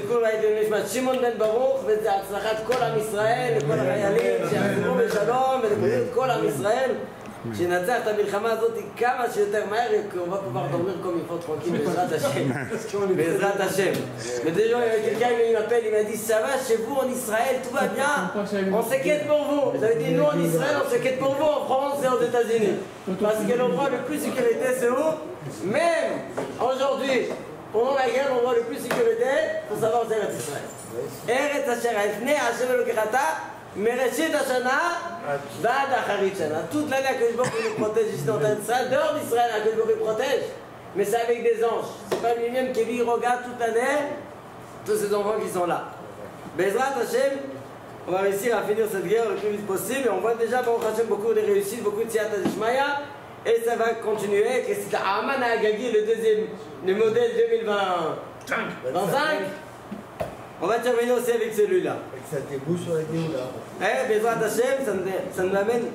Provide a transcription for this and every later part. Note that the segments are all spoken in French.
זיכרון נשמת שמעון בן ברוך, וזה הצלחת כל עם ישראל, לכל החיילים, שיחזרו בשלום ולבריאות כל עם ישראל, שננצח את המלחמה הזאת כמה שיותר מהר, on va pouvoir dormir comme il faut tranquille, בעזרת השם. בעזרת השם. Déjà, quelqu'un il m'appelle, il m'a dit ça va chez vous en Israël, tout va bien, on s'inquiète pour vous. J'avais dit nous en Israël, on s'inquiète pour vous en France et aux États-Unis. Parce que l'endroit le plus sécurité c'est où? Même aujourd'hui, pendant la guerre, l'endroit le plus sécurité, il faut savoir c'est Eretz Israël. Eretz Asher Hafnei Hashem Elokecha Mereshit HashanaVad Acharit Shana. Toute l'année, Akadosh Baruch Hu nous protège ici dans Israël, dehors d'Israël, Akadosh Baruch Hu protège. Mais c'est avec des anges. C'est pas lui-même qui lui regarde toute l'année tous ces enfants qui sont là. Bezrat Hashem, on va réussir à finir cette guerre le plus vite possible. Et on voit déjà, Baruch Hashem, beaucoup de réussites, beaucoup de Siyata Dishmaya. Et ça va continuer. C'est Aman Agagi, le deuxième, le modèle 2025. On va terminer aussi avec celui-là. Avec sa tébou sur la Géoula. Eh, Bezrat Hashem, ça nous amène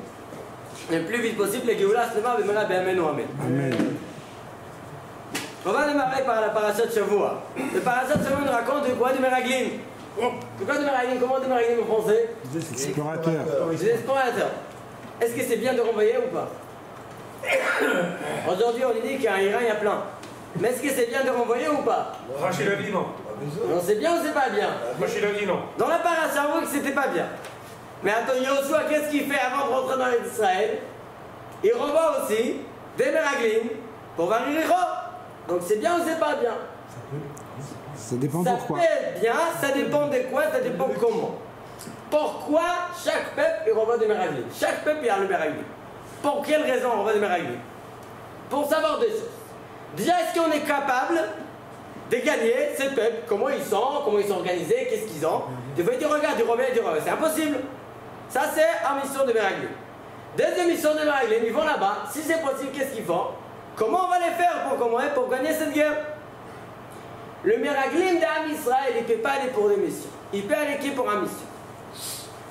le plus vite possible. Les Géoula, c'est pas, mais là, ben, amen ou amen. On va démarrer par la parasha de Shavua. Le parasha de Shavua nous raconte de quoi? Du Meraglim. De quoi du Meraglim? Comment du Meraglim en français? Des explorateurs. Des explorateurs. Est-ce que c'est bien de renvoyer ou pas? Aujourd'hui, on dit qu'en Iran, il y a plein. Mais est-ce que c'est bien de renvoyer ou pas? Rachid a dit non. Non, c'est bien ou c'est pas bien? Rachid a dit non. Dans la parasha, on voit que c'était pas bien. Mais attends, Yoshua, qu'est-ce qu'il fait avant de rentrer dans Israël? Il renvoie aussi des Meraglim pour Variricho. Donc c'est bien ou c'est pas bien? Ça dépend ça pourquoi. Ça peut être bien, ça dépend de quoi, ça dépend comment. Pourquoi chaque peuple il renvoie des Meraglim? Chaque peuple il a le Meraglim. Pour quelle raison on renvoie des Meraglim? Pour savoir des choses. Déjà, est-ce qu'on est capable de gagner ces peuples? Comment ils sont organisés, qu'est-ce qu'ils ont? Des fois ils disent regarde, du rebelle, du rebelle. C'est impossible. Ça c'est une mission de Meraglim. Deuxième mission de Meraglim, ils vont là-bas. Si c'est possible, qu'est-ce qu'ils font? Comment on va les faire pour gagner cette guerre? Le Meraglim d'Am Israël, il ne peut pas aller pour des missions. Il peut aller pour une mission.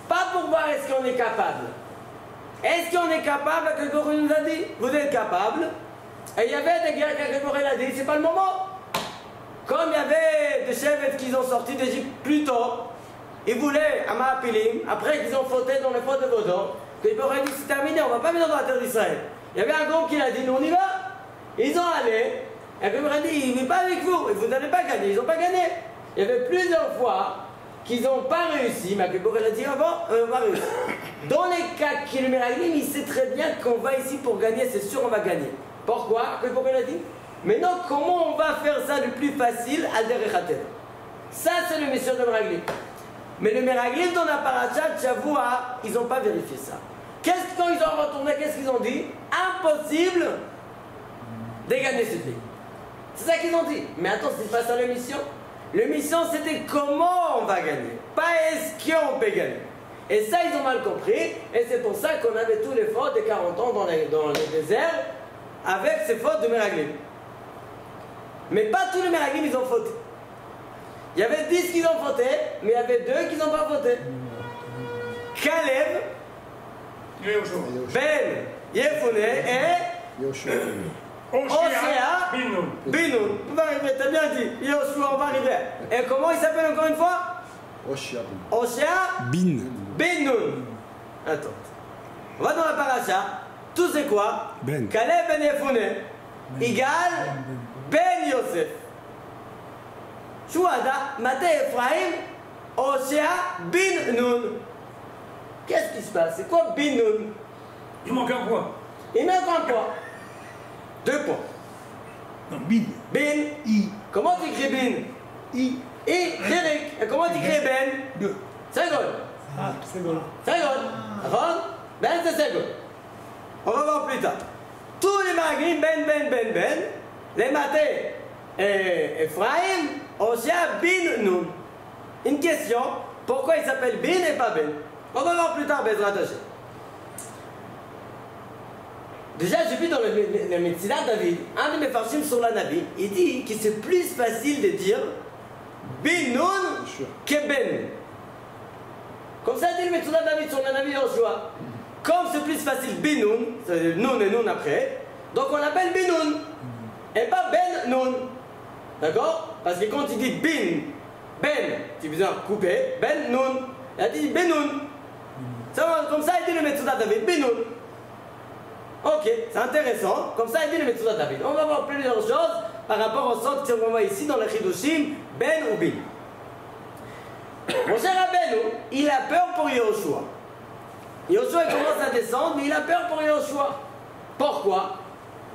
Pas pour voir est-ce qu'on est capable. Est-ce qu'on est capable? Quelqu'un nous a dit, vous êtes capable. Et il y avait des guerres quelqu'un a dit, c'est pas le moment. Comme il y avait des chefs qui ont sorti d'Égypte plus tôt, ils voulaient à Maapilim, après qu'ils ont fauté dans les fautes de Bodor, qu'ils auraient dit c'est terminé, on ne va pas venir dans la terre d'Israël. Il y avait un groupe qui a dit, nous on y va. Ils ont allé, et puis ils ont dit, il n'est pas avec vous, et vous n'allez pas gagner, ils n'ont pas gagné. Il y avait plusieurs fois qu'ils n'ont pas réussi, mais Akadosh a dit, ah bon, on va réussir. Dans les cas qui le Meraglim, il sait très bien qu'on va ici pour gagner, c'est sûr on va gagner. Pourquoi? Akadosh a dit, mais non, comment on va faire ça le plus facile? Al-Derechatel. Ça c'est le mission de Meraglim. Mais le Meraglim dans la paracha de Shavua, ils n'ont pas vérifié ça. Qu'est-ce qu'ils ont retourné? Qu'est-ce qu'ils ont dit? Impossible de gagner ce pays. C'est ça qu'ils ont dit. Mais attends, c'est pas ça la mission. La mission c'était comment on va gagner. Pas est-ce qu'on peut gagner. Et ça ils ont mal compris. Et c'est pour ça qu'on avait tous les fautes de 40 ans dans les déserts avec ces fautes de Meraglim. Mais pas tous les Meraglim ils ont fauté. Il y avait 10 qui ont fauté, mais il y avait 2 qui n'ont pas fauté. Caleb, Ben Yefune et Oshea Binoun. On va arriver, t'as bien dit. Yoshua, on va arriver. Et comment il s'appelle encore une fois? Oshea Binoun. Attends. On va dans la paracha. Tout c'est quoi? Ben. Caleb Ben Yefune égale Ben Yosef. Chouada, Maté Ephraim, Oshea Binoun. Qu'est-ce qui se passe? C'est quoi Binoun? Il manque un point. Il manque un point. 2 points. Non, bin. Bin. I. Comment tu écris bin? I. Eric. Et comment tu écris ben? 2. Segol. Ah, c'est bon. Segol. Avant? Ben c'est Segol. On va voir plus tard. Tous les Meraglim, Ben. Les Maté Ephraim, Oshea Bin Nun. Une question. Pourquoi il s'appelle Bin et pas Ben? On va voir plus tard, Bezrat Hashem. Déjà, j'ai vu dans le Metzilat David, un de mes farshim sur la Nabi, il dit que c'est plus facile de dire Binoun que Ben. Comme ça dit le Metzilat David sur la Nabi Yoshua. Comme c'est plus facile Binoun, c'est Nun et Nun après, donc on l'appelle Binoun. Et pas Ben Nun. D'accord? Parce que quand il dit Bin Ben, division coupé, Ben Nun. Il a dit Benoun. Comme ça, il dit le Metsuda David, Benoun. Ok, c'est intéressant. Comme ça, il dit le Metsuda David. On va voir plusieurs choses par rapport au sort qu'on voit ici dans le Chidushim, Ben ou Bin. Mon cher Rabbeinu, il a peur pour Yoshua. Yoshua commence à descendre, mais il a peur pour Yoshua. Pourquoi?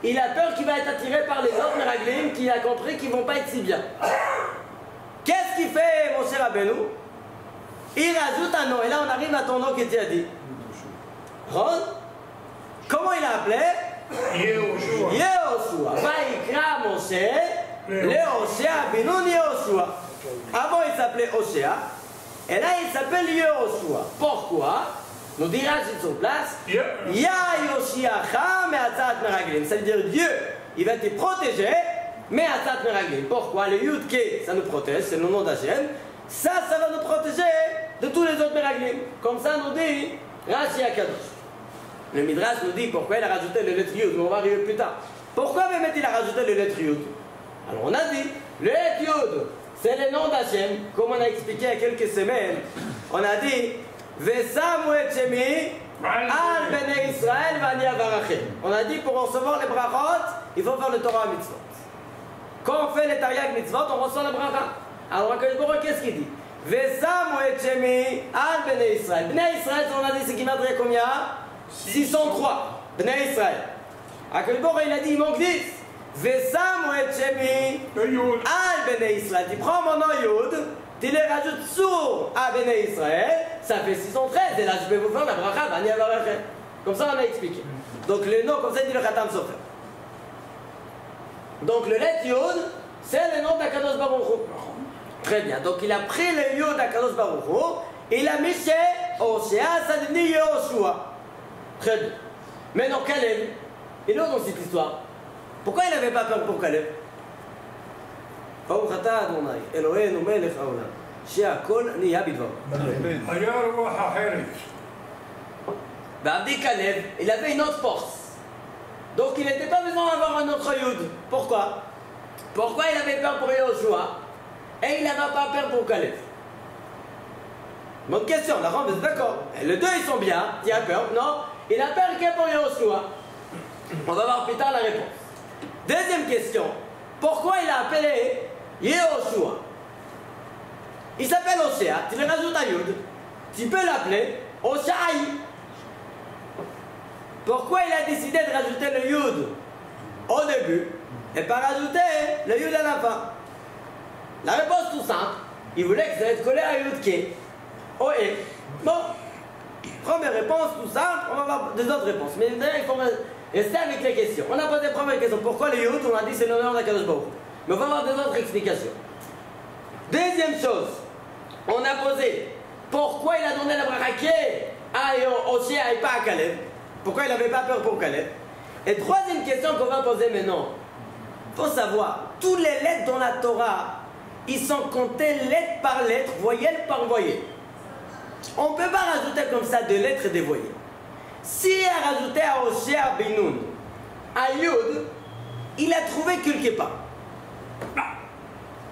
Il a peur qu'il va être attiré par les autres Meraglim qui a compris qu'ils ne vont pas être si bien. Qu'est-ce qu'il fait, mon cher Rabbeinu? Il rajoute un nom. Et là, on arrive à ton nom qui t'a dit. Ron? Comment il a appelé? Yehoshua. Yehoshua. Vaïkra Moshe, Lehoshea Binun Yehoshua. Avant, il s'appelait Hoshea. Et là, il s'appelle Yehoshua. Pourquoi? Nous dira sur place. Ya Yoshiacha Me'atzat Meraglim. Ça veut dire Dieu, il va te protéger, Me'atzat Meraglim. Pourquoi? Le Yud-Ke, ça nous protège, c'est le nom d'Hachem. Ça va nous protéger de tous les autres Meraglim. Comme ça, nous dit Rashi Akadosh. Le Midrash nous dit pourquoi il a rajouté le lettre Yud, mais on va arriver plus tard. Pourquoi même il a rajouté le lettre Yud? Alors on a dit, le lettre Yud, c'est le nom d'Hachem, comme on a expliqué il y a quelques semaines. On a dit, Vesamu et Shemi, Al Bene Israël, Vani Avarachem. On a dit pour recevoir les brachot, il faut faire le Torah mitzvot. Quand on fait les Taryag mitzvot, on reçoit le bracha. Alors qu'est-ce qu'il dit? Vesamu et Shemi, Al Bene Israël. Bene Israël, on a dit, c'est qui m'a dit combien? 603. Bnei Israël. Akelbor, il a dit, il manque 10. Vesamu et Shemi al Bnei Israël. Tu prends mon nom Yud, tu les rajoutes sur à Bnei Israël, ça fait 613. Et là, je vais vous faire la bracha, Vani Avarachem. Comme ça, on a expliqué. Donc, le nom, comme ça, il dit le Khatam Sofer. Donc, le let Yud, c'est le nom d'Akadosh Baruch Hu. Très bien. Donc, il a pris le Yud d'Akadosh Baruch Hu, il a mis chez Hoshea, ça devient Yehoshua. Très bien. Maintenant, Caleb, il est où dans cette histoire? Pourquoi il n'avait pas peur pour Caleb? Baruch atah Adonai, Eloheinu melech haolam, she'akol niya bidvaro. היה רוח אחרת. Abdi Caleb, il avait une autre force. Donc il n'était pas besoin d'avoir un autre Yud. Pourquoi? Pourquoi il avait peur pour Yehoshua et il n'avait pas peur pour Caleb? Bonne question, la vous êtes d'accord? Les deux ils sont bien, il a peur, non? Il a peur que pour Yehoshua. On va voir plus tard la réponse. Deuxième question, pourquoi il a appelé Yehoshua? Il s'appelle Hoshea, tu le rajoutes à Yud, tu peux l'appeler Hoshaï. Pourquoi il a décidé de rajouter le Yud au début et pas rajouter le Yud à la fin? La réponse tout simple, il voulait que ça être collé à Yud Ke. Oh et bon, première réponse tout simple, on va voir des autres réponses. Mais d'ailleurs, il faut rester avec les questions. On a posé la première question, pourquoi le Yud? On a dit c'est l'honneur d'Akadosh Baruch Hu. Mais on va voir des autres explications. Deuxième chose, on a posé pourquoi il a donné la bracha à Hoshea et pas à Caleb? Pourquoi il n'avait pas peur pour Caleb? Et troisième question qu'on va poser maintenant, il faut savoir, tous les lettres dans la Torah, ils sont comptés lettre par lettre, voyelle par voyelle. On ne peut pas rajouter comme ça des lettres et des voyelles. S'il a rajouté à Hoshea Binoun, à Yud, il a trouvé quelque part.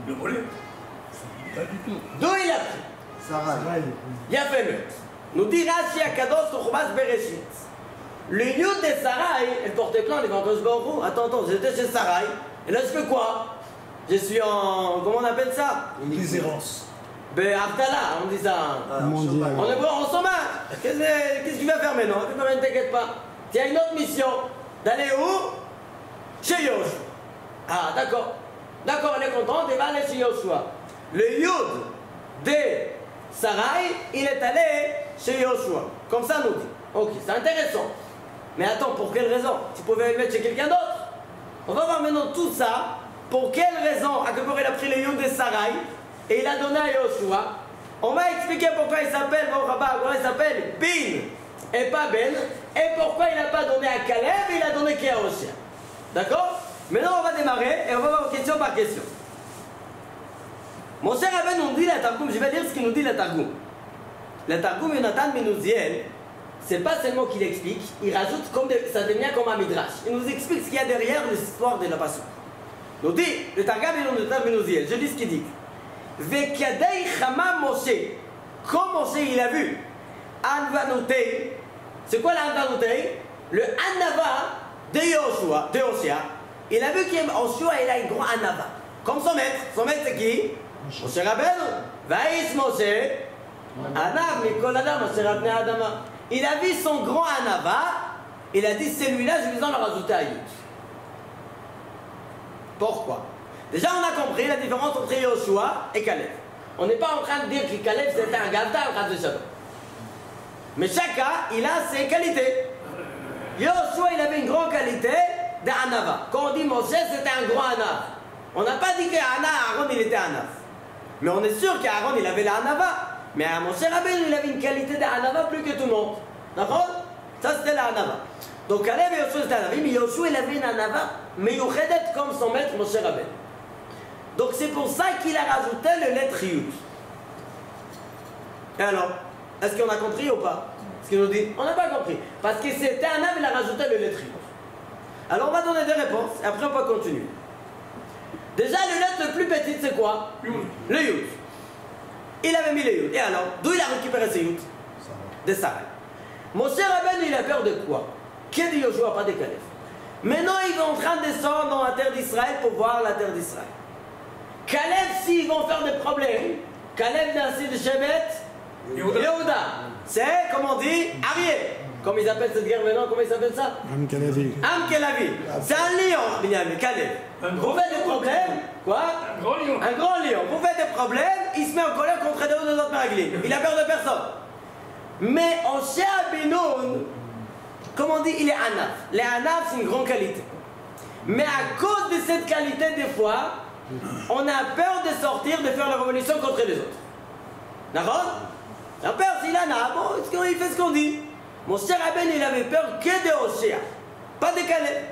Le volet. Pas du tout. D'où il a pris? Sarah. Il a fait mieux. Nous dit Rashi Akadosh sur Chumash Bereshit. Le Yud de Sarai, elle portait plainte devant Akadosh Baruch Hu. Attends, j'étais chez Sarai. Et là, je fais quoi? Je suis en. Comment on appelle ça? Les errances. Ben, Abdallah, on dit ça. Mondial. On est bon, on s'en marre. Qu'est-ce que tu vas faire maintenant? Ne t'inquiète pas. Tu as une autre mission. D'aller où? Chez Yoshua. Ah, d'accord. D'accord, elle est contente, elle va aller chez Yoshua. Le Yud de Sarai, il est allé chez Yoshua. Comme ça, nous dit. Ok, c'est intéressant. Mais attends, pour quelle raison? Tu pouvais le mettre chez quelqu'un d'autre? On va voir maintenant tout ça. Pour quelle raison Akadosh il a pris le Yud de Sarai et il a donné à Yoshua? On va expliquer pourquoi il s'appelle, pourquoi il s'appelle Bin et pas Ben, et pourquoi il n'a pas donné à Caleb et il a donné qu'à Hoshea. D'accord? Maintenant on va démarrer et on va voir question par question. Mon cher Rabbeinu nous dit la Targum, je vais lire ce qu'il nous dit la Targum. La Targum Yonatan Menouziel, c'est pas seulement qu'il explique, il rajoute comme ça devient comme un midrash. Il nous explique ce qu'il y a derrière l'histoire de la passion. Nous dit, le Targum Yonatan Menouziel, je lis ce qu'il dit. Vekadei Chama Moshe. Comme Moshe il a vu, Anvanotei. C'est quoi l'Anvanotei? Le Anava de Yoshua, de Hoshea. Il a vu qu'Yoshua il a une grande Anava. Comme son maître. Son maître c'est qui? Moshe Rabbeinu. Vaïs Moshe. Anav Mikol Adam, Moshe Rabbeinu Adama. Il a vu son grand Anava. Il a dit celui-là, j'ai besoin de le rajouter à Yud. Pourquoi? Déjà, on a compris la différence entre Yoshua et Caleb. On n'est pas en train de dire que Caleb c'était un gâteau en train de Shabbat. Mais chacun, il a ses qualités. Yoshua, il avait une grande qualité d'Anava. Quand on dit Moshe, c'était un grand Anav. On n'a pas dit qu'Aaron, il était Anav. Mais on est sûr qu'Aaron, il avait l'Anava. Mais à Moshe Rabbeinu, il avait une qualité d'Anava plus que tout le monde. D'accord? Ça, c'était l'Anava. Donc Caleb et Yoshua, c'était Anava. Mais Yoshua, il avait une Anava, mais Yochedet comme son maître, Moshe Rabbeinu. Donc c'est pour ça qu'il a rajouté le lettre Yud. Et alors, est-ce qu'on a compris ou pas? Ce qu'il nous dit, on n'a pas compris. Parce que c'était un âme, il a rajouté le lettre Yud. Alors on va donner des réponses, et après on peut continuer. Déjà, le lettre le plus petit, c'est quoi? Le Yud. Il avait mis le Yud. Et alors, d'où il a récupéré ce Yud? De Sarai. Moshe Rabbeinu, il a peur de quoi? Que de Yoshua, pas de Caleb. Maintenant, ils sont en train de descendre dans la terre d'Israël pour voir la terre d'Israël. Caleb, s'ils vont faire des problèmes, Caleb ainsi de Shevet Yehuda. C'est, comme on dit, Arié. Comme ils appellent cette guerre maintenant, comment ils appellent ça? Am Kelavi. Am Kelavi. C'est un lion, Binyamin, Caleb. Vous faites des problèmes, quoi? Un grand lion. Un grand lion. Vous faites des problèmes, il se met en colère contre deux autres Meraglim. Il a peur de personne. Mais en Shea Binoun, comme on dit, il est Anaf. Les Anaf, c'est une grande qualité. Mais à cause de cette qualité, des fois, on a peur de sortir, de faire la révolution contre les autres. D'accord? La peur, s'il en a, bon, il fait ce qu'on dit. Mon cher Rabbeinu, il avait peur que de Hoshea, pas de Caleb.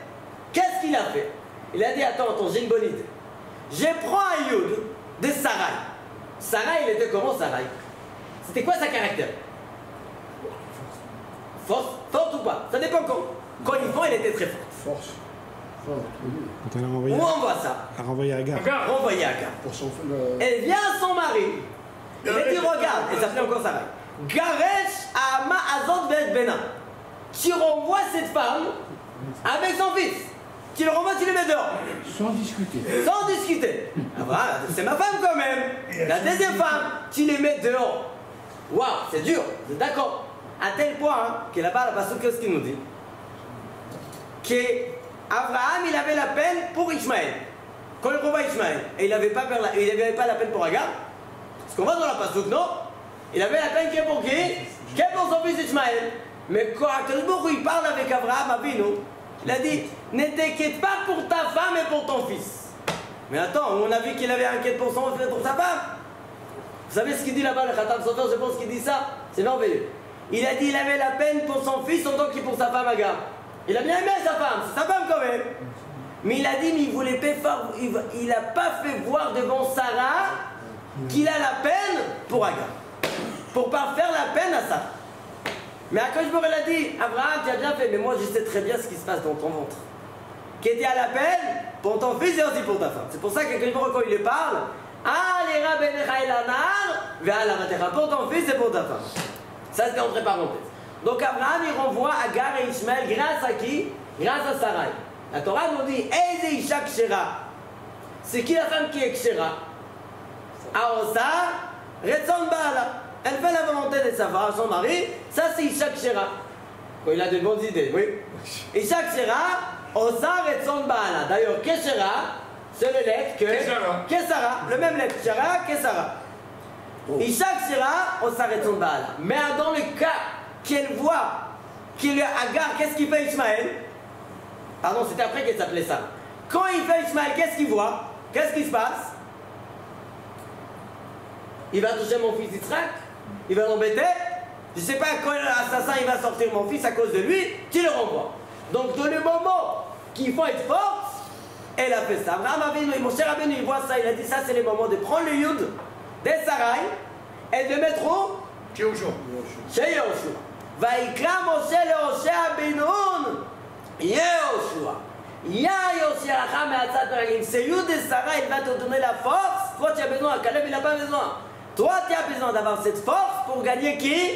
Qu'est-ce qu'il a fait? Il a dit, attends, j'ai une bonne idée. Je prends un Yud de Sarai. Sarai, il était comment, Sarai? C'était quoi sa caractère? Forte ou pas? Ça dépend quand il faut, elle était très forte. Force. Quand elle a renvoyé, Où on voit ça? elle a renvoyé Agar. Renvoyé Agar. Pour son Elle vient à son mari. Elle dit, regarde, elle s'appelait encore Sarai. Garesh Ama Azot Bet Bena. Tu renvoies cette femme avec son fils. Tu le renvoies, tu le mets dehors. Sans discuter. Sans discuter. Ah voilà, c'est ma femme quand même. La deuxième femme, tu les mets dehors. Waouh, c'est dur, vous êtes d'accord? À tel point hein, que là-bas, qu'est-ce qu'il nous dit? Qu'Abraham, il avait la peine pour Ishmaël. Quand il renvoie Ishmaël, et il n'avait pas la peine pour Agar. Parce qu'on va dans la Passouk, non? Il avait la peine qui est pour qui? Qui est pour son fils Ishmaël. Mais quand il parle avec Abraham Avinu, il a dit, ne t'inquiète pas pour ta femme et pour ton fils. Mais attends, on a vu qu'il avait inquiète pour son fils et pour sa femme. Vous savez ce qu'il dit là-bas, le Khatam Sofer, je pense qu'il dit ça. C'est merveilleux. Il a dit qu'il avait la peine pour son fils autant que pour sa femme Agar. Il a bien aimé sa femme, c'est sa femme quand même. Mais il a dit, mais il voulait pas faire, il n'a pas fait voir devant Sarah qu'il a la peine pour Agar. Pour pas faire la peine à ça. Mais Akadosh Baruch Hu a dit, Abraham, tu as bien fait, mais moi je sais très bien ce qui se passe dans ton ventre. Qui était à la peine pour ton fils et aussi pour ta femme. C'est pour ça qu'Akadosh Baruch Hu, quand il lui parle, pour ton fils et pour ta femme. Ça c'est entre parenthèses. Donc Abraham il renvoie Agar et Ishmaël grâce à qui? Grâce à Sarai. La Torah nous dit, Eze Isha Kshera. C'est qui la femme qui est Kshera? Aosa Retzon Baala. Elle fait la volonté de sa femme, son mari. Ça c'est Isha Kshera. Quand il a de bonnes idées, oui. Isha Kshera, Osa Retzon Baala. D'ailleurs, Keshera, c'est le lettre que Kesara, le même lettre, Kshera, Kesara. Isha Kshera, Osa Retzon Baala. Mais dans le cas qu'elle voit qu'il y a Agar, qu'est-ce qu'il fait Ishmaël? Pardon, c'était après qu'elle s'appelait ça. Quand il fait Ishmaël, qu'est-ce qu'il voit? Qu'est-ce qui se passe? Il va toucher mon fils Yitzhak? Il va l'embêter? Je ne sais pas quand l'assassin il va sortir mon fils à cause de lui, tu le renvoies. Donc dans le moment qu'il faut être forte, elle a fait ça. Abraham Avinu, mon cher Rabbeinu, il voit ça, il a dit ça c'est le moment de prendre le Yud des Sarai et de mettre où? Chez Yoshua. Vaikra Moshe le Hoshea Binoun Yehoshua. Ya Yoshiracha Me'atzat Meraglim. C'est Yud et Sarah, il va te donner la force. Toi, tu as besoin. Caleb, il n'a pas besoin. Toi, tu as besoin d'avoir cette force pour gagner qui?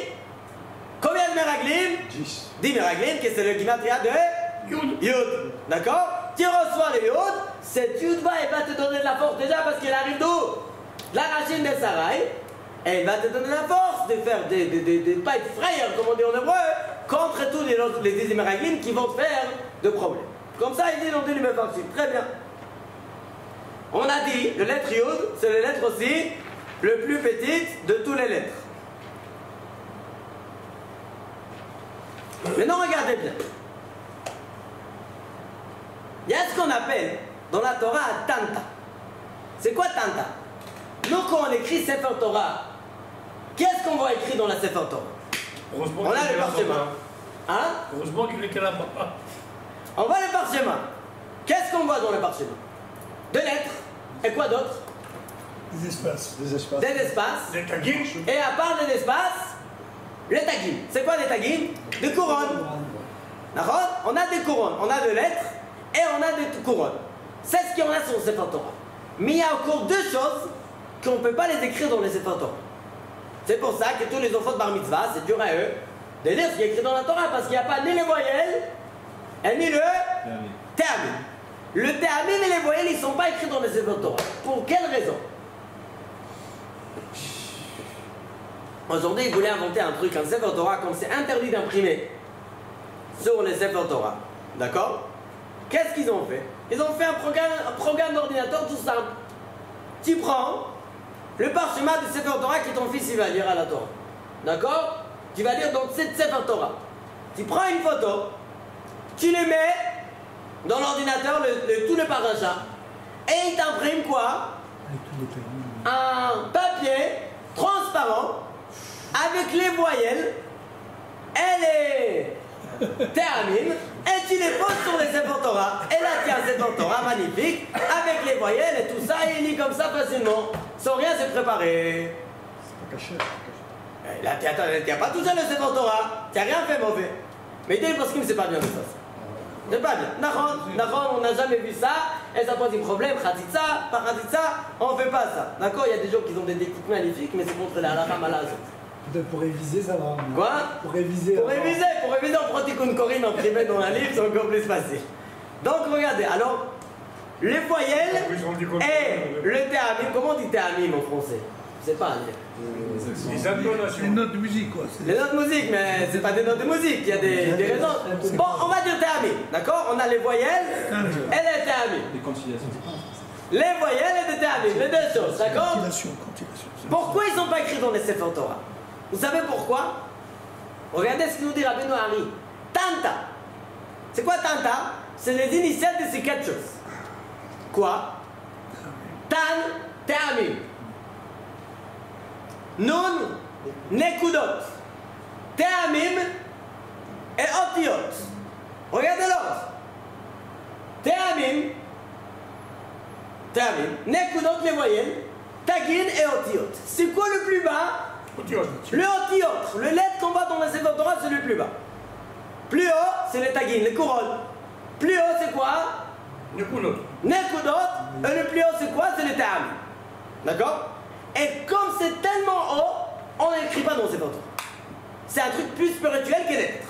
Combien de Meraglim? 10. 10 Meraglim, que c'est le Gimatria de Yud. D'accord? Tu reçois le Yud, cette Yud va, elle va te donner de la force déjà parce qu'elle arrive d'où? La racine de Sarai. Et elle va te donner la force de faire de pas être frayeur, comme on dit en hébreu, contre tous les 10 Meraglim qui vont te faire de problèmes. Comme ça, il dit dans le Mefarshim. Très bien. On a dit, le lettre Yud, c'est le lettre aussi le plus petite de tous les lettres. Maintenant, regardez bien. Il y a ce qu'on appelle dans la Torah Tanta. C'est quoi Tanta? Nous, quand on écrit Sefer Torah, qu'est-ce qu'on voit écrit dans la Sefer Torah? Heureusement On a qu'il le est là, parchemin. papa. Hein? Heureusement qu'il est là, papa. On voit le parchemin. Qu'est-ce qu'on voit dans le parchemin? Deux lettres. Et quoi d'autre? Des espaces. Des espaces. Des espaces. Des taguines. Et à part des espaces, les tagim. C'est quoi les tagim? Des couronnes. D'accord? On a des couronnes. On a des lettres et on a des couronnes. C'est ce qu'il y en a sur le Sefer Torah. Mais il y a encore deux choses qu'on ne peut pas les écrire dans les Sefer Torah. C'est pour ça que tous les enfants de Bar Mitzvah, c'est dur à eux de lire ce qui est écrit dans la Torah parce qu'il n'y a pas ni les voyelles et ni le Théamim. Le Théamim et les voyelles, ils ne sont pas écrits dans les Sefer Torah. Pour quelle raison? Aujourd'hui, ils voulaient inventer un truc, un Sefer Torah, comme c'est interdit d'imprimer sur les Sefer Torah. D'accord? Qu'est-ce qu'ils ont fait? Ils ont fait un programme d'ordinateur tout simple. Tu prends le parchemin de Sefer Torah que ton fils il va lire à la Torah. D'accord? Tu vas lire dans cette Sefer Torah. Tu prends une photo, tu les mets dans l'ordinateur, tout le paracha, et il t'imprime quoi? Un papier transparent avec les voyelles et les théamim, et tu les poses sur les Sefer Torah. Et là, tu as un Sefer Torah magnifique avec les voyelles et tout ça, et il lit comme ça facilement, sans rien se préparer. C'est pas caché. Et là, tu n'as pas touché le Sefer Torah, tu n'as rien fait mauvais. Mais il dit parce qu'il ne sait pas bien de ça. C'est pas bien. Nahon, on n'a jamais vu ça, et ça pose un problème. Khatitsa, par Khatitsa, on ne fait pas ça. D'accord? Il y a des gens qui ont des techniques magnifiques, mais c'est contre la halakha malade. Peut-être pour réviser, ça va. Quoi? Pour réviser. Pour réviser, on prend Tikkun Korim imprimé dans un livre, c'est encore plus facile. Donc regardez, alors, les voyelles et le théamim, comment on dit théamim en français? Je sais pas. Les intonations. Les notes de musique, quoi. Les notes de musique, mais c'est pas des notes de musique, il y a des raisons. Bon, on va dire théamim, d'accord? On a les voyelles et les théamim. Des conciliations. Les voyelles et les théamim, les deux choses, d'accord? Compilation. Pourquoi ils ne sont pas écrits dans les Sefer Torah? Vous savez pourquoi? Regardez ce que nous dit Rabbeinu Hari. Tanta. C'est quoi Tanta? C'est les initiales de ces quatre choses. Quoi? Tan, Théamim. Nun, Nekudot. Théamim et Otiot. Regardez l'autre. Théamim, Nekudot, les voyelles. Tagin et Otiot. C'est quoi le plus bas? Le Otiot. Le lettre qu'on voit dans la Sefer Torah, c'est le plus bas. Plus haut, c'est les Tagin, les couronnes. Plus haut, c'est quoi? Nekudot. Nekudot. Et le plus haut, c'est quoi? C'est les Théamim. D'accord? Et comme c'est tellement haut, on n'écrit pas dans Sefer Torah. C'est un truc plus spirituel que lettres.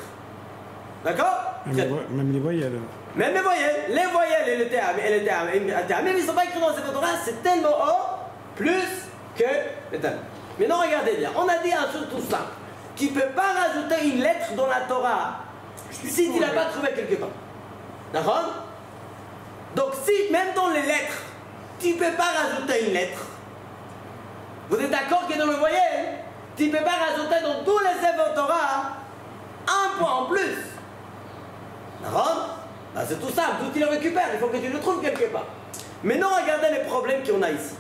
D'accord? Même les voyelles. Même les voyelles et les théamim, ils ne sont pas écrits dans Sefer Torah, c'est tellement haut, plus que les théamim. Maintenant, regardez bien, on a dit un truc tout simple. Tu ne peux pas rajouter une lettre dans la Torah si tu ne l'as pas trouvé quelque part. D'accord? Donc, si même dans les lettres, tu ne peux pas rajouter une lettre, vous êtes d'accord que dans le voyelle, tu ne peux pas rajouter dans tous les Sefer Torah un point en plus. D'accord? Ben, c'est tout simple, d'où tu le récupères, il faut que tu le trouves quelque part. Maintenant, regardez les problèmes qu'on a ici.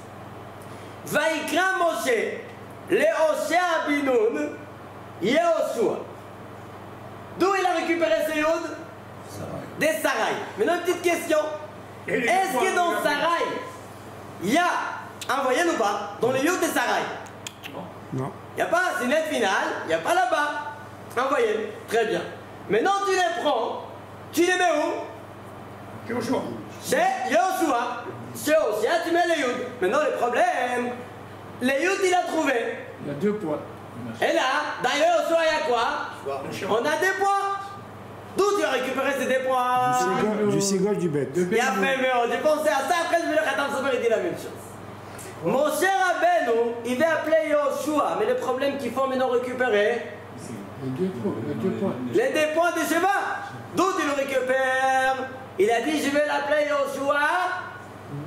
Vaikra Moshe, Lehoshea Binoun, Yehoshua. D'où il a récupéré ce Yod? Des Sarai. Maintenant, une petite question. Est-ce que dans Sarai, il y a un voyelle ou pas? Dans le Yod des Sarai? Non. Il n'y a pas, c'est une lettre finale, il n'y a pas là-bas. Un voyelle. Très bien. Maintenant, tu les prends, tu les mets où? Joshua. C'est Yoshua. C'est Ossia, tu mets le Yud. Maintenant, le problème, le Yud, il a trouvé. Il y a 2 points. Et là, dans Yoshua, il y a quoi? On a des points. D'où tu as récupéré ces deux points? Du Ségol, du bête. Il a fait, mais j'ai pensé à ça, après je vais le Khatam Sofer, il dit la même chose. Mon cher Rabbeinu, il va appeler Yoshua, mais le problème qu'il faut maintenant récupérer, Les 2 points. les 2 points de Sheva. D'où tu le récupères? Il a dit, je vais l'appeler Yoshua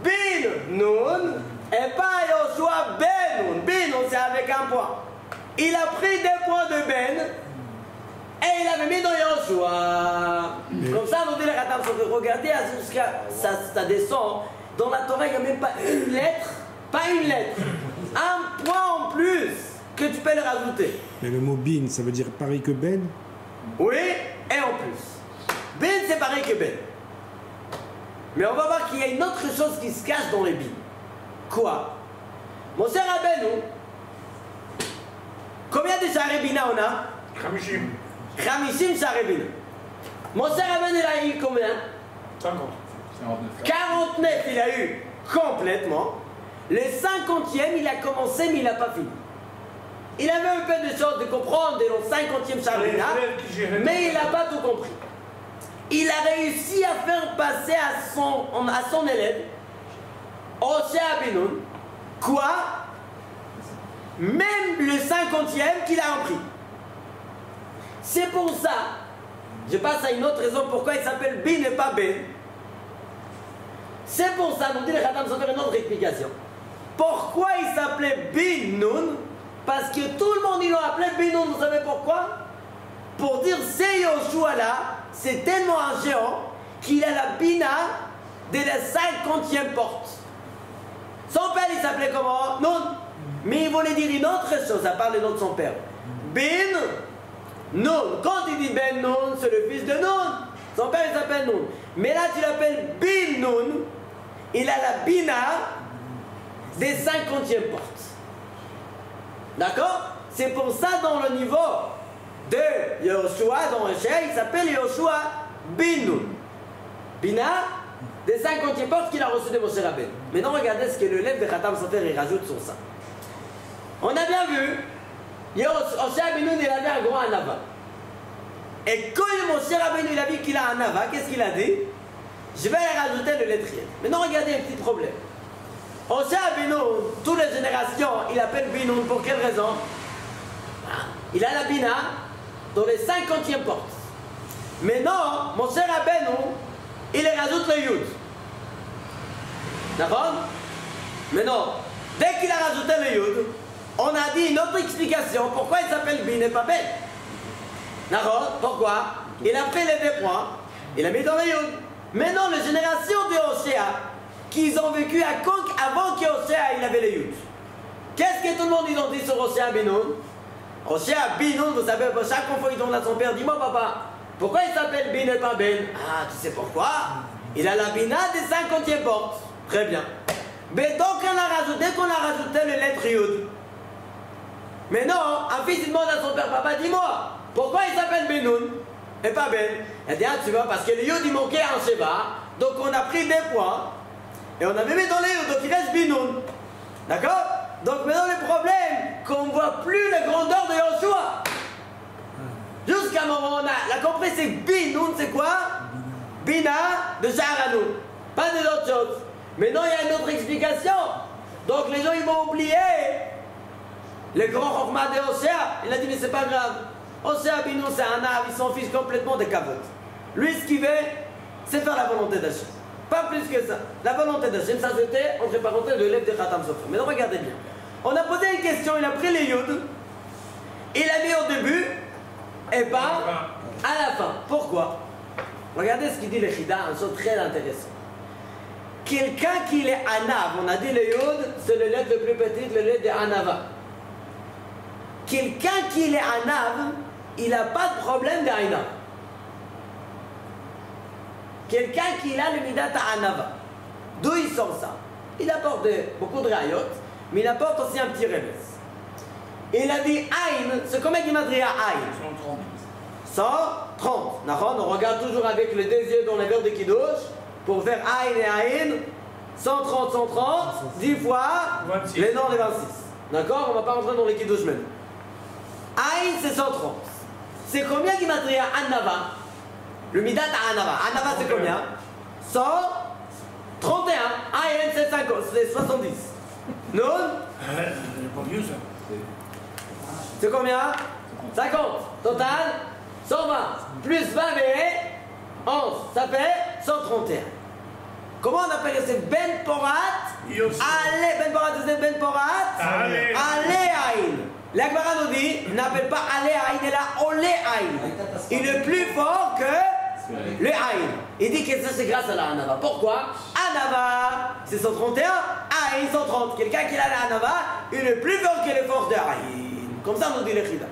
Bin Nun, et pas Yoshua Ben Nun. Ben Nun, c'est avec un point. Il a pris 2 points de Ben, et il avait mis dans Yoshua. Comme ça, nous dit le Khatam Sofer, regardez jusqu'à ça descend. Dans la Torah, il n'y a même pas une lettre. Pas une lettre. Un point en plus que tu peux le rajouter. Mais le mot bin, ça veut dire pareil que Ben? Oui, et en plus. Ben, c'est pareil que Ben. Mais on va voir qu'il y a une autre chose qui se cache dans les billes. Quoi? Mon cher Rabbeinu, combien de Sharebina on a? Khamishim. Khamishim Sharebina. Mon cher Rabbeinu, il a eu combien? 50. 49, il a eu complètement. Le 50e, il a commencé, mais il n'a pas fini. Il avait un peu de choses de comprendre de le 50e Sharebina, mais il n'a pas tout compris. Il a réussi à faire passer à son élève, Ossia Ben Nun, quoi? Même le 50e qu'il a appris. C'est pour ça, je passe à une autre raison pourquoi il s'appelle Bin et pas Ben. C'est pour ça, nous dit le Khatam Sofer, une autre explication. Pourquoi il s'appelait Bin Nun? Parce que tout le monde, ils l'ont appelé Bin Nun, vous savez pourquoi? Pour dire, c'est Yoshua là, c'est tellement un géant qu'il a la bina de la 50e porte. Son père, il s'appelait comment? Nun. Mais il voulait dire une autre chose, à part le nom de son père. Bin Nun. Quand il dit Ben Nun, c'est le fils de Nun. Son père, il s'appelle Nun. Mais là, tu l'appelles Bin Nun. Il a la bina des 50e portes. D'accord? C'est pour ça, dans le niveau de Yoshua, dans le chien, il s'appelle Yoshua Bin Nun. Bina des 50e portes qu'il a reçu de Moshe Rabbeinu. Maintenant, regardez ce que le lève de Khatam Sofer il rajoute sur ça. On a bien vu, Yoshua Ben Nun, il avait un grand anava. Et quand Moshe Rabbeinu il a vu qu'il a un anava, qu'est-ce qu'il a dit? Je vais rajouter le lettrier. Maintenant, regardez un petit problème. Ossia Ben Nun, toutes les générations, il appelle Ben Nun pour quelle raison? Il a la bina dans les 50e portes. Mais non, mon cher Rabbeinu, il rajoute le yud. D'accord? Mais non, dès qu'il a rajouté le yud, on a dit une autre explication pourquoi il s'appelle bin et pas ben. D'accord? Pourquoi? Il a pris les 2 points, il a mis dans le yud. Maintenant, les générations de Ossia, qu'ils ont vécu à Conque avant qu'Ossia il avait le yud. Qu'est-ce que tout le monde ils ont dit sur Ossia Ben Nun? Ossia Ben Nun, vous savez, chaque fois ils demandent à son père, dis-moi papa, pourquoi il s'appelle Ben et pas Ben? Ah, tu sais pourquoi? Il a la bina des 50e portes. Très bien. Mais donc on a rajouté le lettre Yud. Mais non, un fils il demande à son père, papa, dis-moi, pourquoi il s'appelle Ben Nun et pas Ben? Il dit, ah, tu vois, parce que le Yud il manquait un Sheva, donc on a pris 2 points, et on avait mis dans le Yud, donc il reste Ben Nun. D'accord? Donc maintenant le problème, qu'on ne voit plus la grandeur de Yoshua. Jusqu'à un moment, on a compris, c'est Ben Nun, c'est quoi? Bina de Shaharanou. Pas de d'autres choses. Maintenant, il y a une autre explication. Donc les gens, ils vont oublier le grand Chokhmah de Ossia. Il a dit, mais c'est pas grave. Ossia Ben Nun, c'est un arbre, il s'en fiche complètement des cavotes. Lui, ce qu'il veut, c'est faire la volonté d'Hachem. Pas plus que ça. La volonté d'Hachem, ça c'était, entre parenthèses, le lève de Khatam Sofer. Mais non, regardez bien. On a posé une question, il a pris les Yud, il a mis au début, et pas à la fin. Pourquoi? Regardez ce qu'il dit le Chida, une chose très intéressante. Quelqu'un qui est Anav, on a dit le Yud, c'est le lettre le plus petit, le lettre de Anava. Quelqu'un qui est Anav, il n'a pas de problème d'Aina. Quelqu'un qui a le Midat Anava. D'où il sort ça? Il apporte beaucoup de rayot, mais il apporte aussi un petit revers. Il a dit Aïn, c'est combien il m'a dit Aïn? 130. 130. On regarde toujours avec les 2 yeux dans les verres de Kiddush. pour faire Aïn et Aïn, 130, 130, 10 fois 26. les noms des 26. D'accord? On ne va pas rentrer dans les Kiddush maintenant. Aïn, c'est 130. C'est combien qui matria Anava? Le Midat à Anava. Anava, c'est combien? 131. Aïn, c'est 50, c'est 70. Nun? C'est pas mieux ça. C'est combien? 50. Total, 120. Plus 20 et 11. Ça fait 131. Comment on appelle ça? Ben Porat? Yosef. Allez, Ben Porat, c'est Ben Porat? Allez. Allez Aïn. L'Agmara nous dit, n'appelle pas Allez Aïn, elle a Olé Aïn. Il est plus fort que le Aïn. Il dit que ça c'est grâce à la Anava. Pourquoi? Anava, c'est 131, Aïn 130. Quelqu'un qui a la Anava, il est plus fort que les forces de Aïn. Comme ça nous dit les Chida.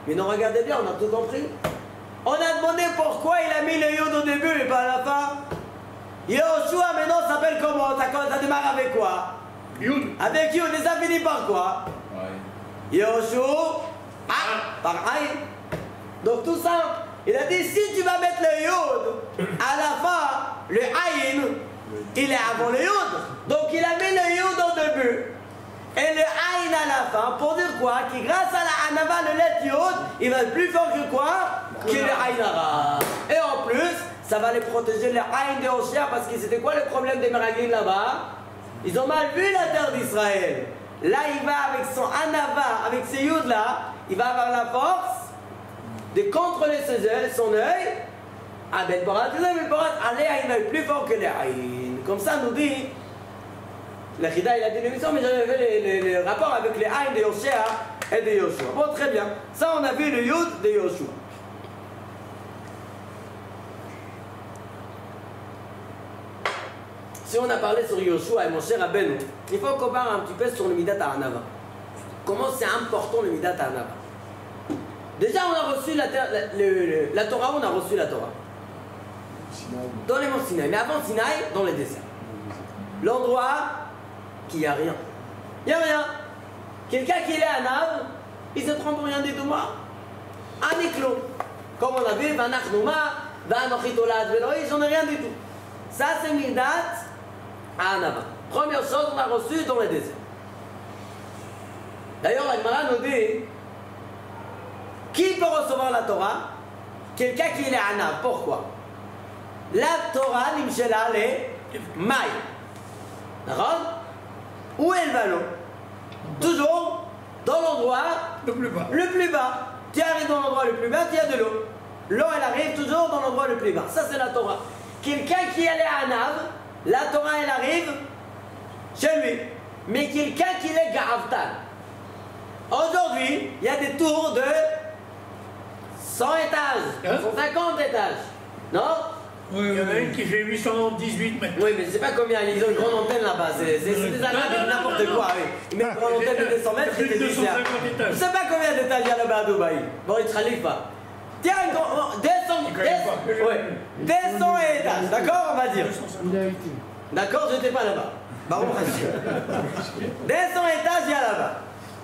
Mais non, regardez bien, on a tout compris. On a demandé pourquoi il a mis le Yod au début et pas à la fin. Yoshua maintenant s'appelle comment? Ça démarre avec quoi? Yud. Avec Yod, et ça finit par quoi? Yoshua, par Aïn. Donc tout simple. Il a dit si tu vas mettre le Yod à la fin, le Aïn, il est avant le Yod. Donc il a mis le Yod au début. Et le Aïn à la fin, pour dire quoi? Que grâce à la Anava, le let Yod, il va être plus fort que quoi? Que le Aïn arabe. Et en plus, ça va les protéger le Aïn de Hoshea, parce que c'était quoi le problème des Meraglim là-bas? Ils ont mal vu la terre d'Israël. Là, il va avec son Anava, avec ses Yud là, il va avoir la force de contrôler son œil. Ah, Ben Porat, allez, Aïn va être plus fort que le Aïn. Comme ça, nous dit. La Chida, il a dit l'émission, mais j'avais fait le rapport avec les Aïn de Hoshea et de Yoshua. Bon, très bien. Ça, on a vu le Yud de Yoshua. Si on a parlé sur Yoshua et mon cher Rabbeinu, il faut qu'on parle un petit peu sur le Midat à Anava. Comment c'est important le Midat à Anava? Déjà, on a reçu la Torah, on a reçu la Torah. Dans les monts Sinaï. Mais avant Sinaï, dans les déserts. L'endroit qu'il n'y a rien. Il n'y a rien. Quelqu'un qui est à Anav, il se trompe pour rien du tout. Un éclos. Comme on a vu, j'en ai rien du tout. Ça, c'est Midat à Anava. Première chose qu'on a reçue dans les déserts. D'ailleurs, la Gemara nous dit qui peut recevoir la Torah? Quelqu'un qui est à Anav. Pourquoi? La Torah, Nimshela, les mailles. D'accord? Où est le ballon? Toujours dans l'endroit Le plus bas. le plus bas. Tu arrives dans l'endroit le plus bas, tu as de l'eau. L'eau, elle arrive toujours dans l'endroit le plus bas. Ça, c'est la Torah. Quelqu'un qui est allé à Anav, la Torah, elle arrive chez lui. Mais quelqu'un qui est Garavtan. Aujourd'hui, il y a des tours de 100 étages, 150 étages. Non? Il y en a une qui fait 818 mètres. Oui, mais je sais pas combien, ils ont une grande antenne là-bas. C'est des Arabes, ils font n'importe quoi. Oui. Ils mettent une grande antenne de 200 mètres, Plus de 250 étages. je sais pas combien d'étages il y a là-bas à Dubaï. Bon, il ne pas. Tiens, une grande. 200 étages, d'accord, on va dire. Il a été. D'accord, je n'étais pas là-bas. Baron Hashem. 200 étages, il y a là-bas.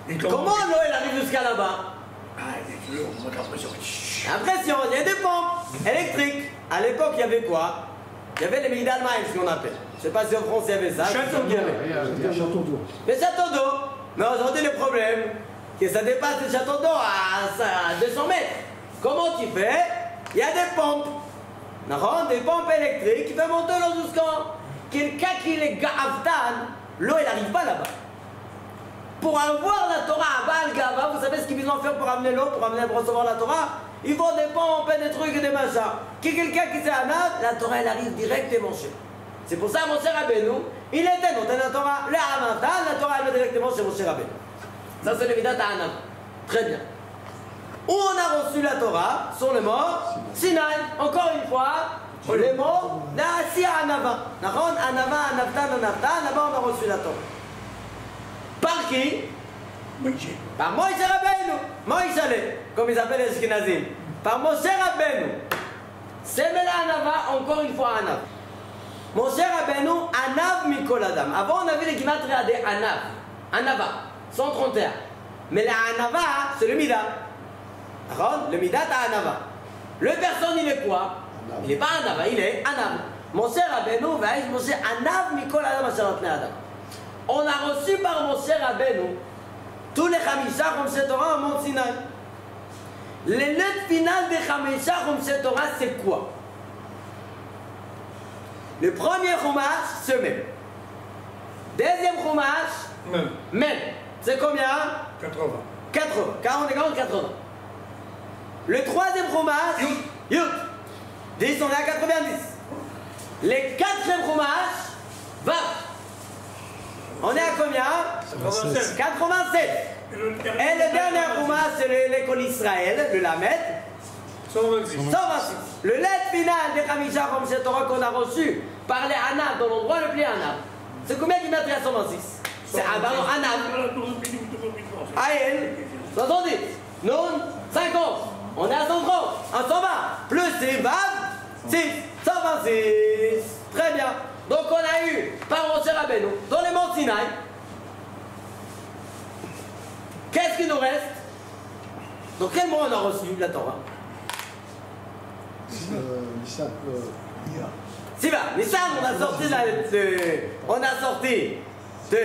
Et Comment l'eau, elle arrive jusqu'à là-bas? Ah, il y a on monte la pression. Impression, il y a des pompes électriques. À l'époque, il y avait quoi? Il y avait les Migdal Maim, ce qu'on appelle. Je ne sais pas si en France il y avait ça. Château Il y avait. C'était un château d'eau. Les châteaux d'eau. Mais aujourd'hui, le problème, c'est que ça dépasse les châteaux d'eau à 200 mètres. Comment tu fais? Il y a des pompes. Non, des pompes électriques qui font monter l'eau jusqu'en. Quelqu'un qui est Ga'avtan, l'eau, elle n'arrive pas là-bas. Pour avoir la Torah à Baal Gava, vous savez ce qu'ils vont faire pour amener l'eau, pour recevoir la Torah? Ils font des pompes, des trucs et des machins. Quelqu'un qui s'est à Nav, la Torah elle arrive directement chez lui. C'est pour ça mon cher Rabbeinu, il était dans la Torah, le Hamatan, la Torah elle va directement chez mon cher Rabbeinu. Ça c'est le Midat à Anav. Très bien. Où on a reçu la Torah? Sur le mont Sinaï. Encore une fois, les mots d'Assi à Anava. Anava, Anavtan, là-bas on a reçu la Torah. Par qui? Par Moïse Rabbeinu. Moïse allait, comme ils appellent les Ashkenazim. Par Moshe Rabbeinu. C'est Mela Anava, encore une fois Anav. Moshe Rabbeinu, Anav Mikol Adam. Avant, on a vu les Gematria des Anav. Anava, 131. Mais la Anava, c'est le Midat. Le Midat à Anava. Le personne, il est quoi? Il n'est pas Anava, il est Anav. Moshe Rabbeinu, Vaïch Moshe Anav Mikol Adam Asher Al Pnei Adam. On a reçu par Moshe Rabbeinu tous les Chamisha Chomsei Torah au Mont Sinaï. Les lettres finales des Chamisha Chomsei Torah, c'est quoi? Le premier Chumash, semaine. Deuxième Chumash, même. C'est combien? 80. 80. 40, 80. Le troisième Chumash, Yud. 10, on est à 90. Les quatrième Chumash, Vav. On est à combien? 87. 87. Et le dernier Chumash, c'est l'école Israël, le Lamed. 126. 126. Le lettre final des Chamisha Chomsei Torah qu'on a reçu par les Anav dans l'endroit le plus Anav. C'est combien qui mettent à 126? C'est pardon, Anav. Aïel, 70. Noun, 50. On est à 130. À 120. Plus c'est Vav, 6. 126. Très bien. Donc on a eu par Moshe Rabbeinu dans les monts Sinaï. Qu'est-ce qu'il nous reste? Dans quel mois on a reçu la Torah? Sivan, Nissan, on a sorti de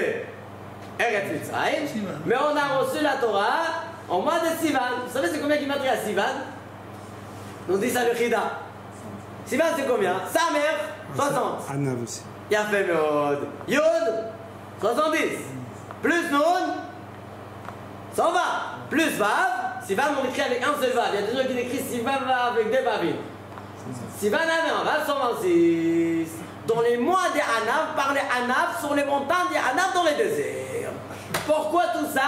Eretz Mitzrayim, mais on a reçu la Torah en mois de Sivan. Vous savez c'est combien qui m'a pris à Sivan? On dit ça le Chida. Sivan c'est combien? Sa mère, 60. Anav aussi. Yafé Meod. Yud, 70. Plus Noun, 120. Plus Vav. Sivan on écrit avec un seul Vav. Il y a des gens qui écrivent Sivan Vav avec deux Vavim. Sivan Anav, Vav 126. Dans les mois des Anav, par les Anav sur les montagnes des Anav dans les déserts. Pourquoi tout ça?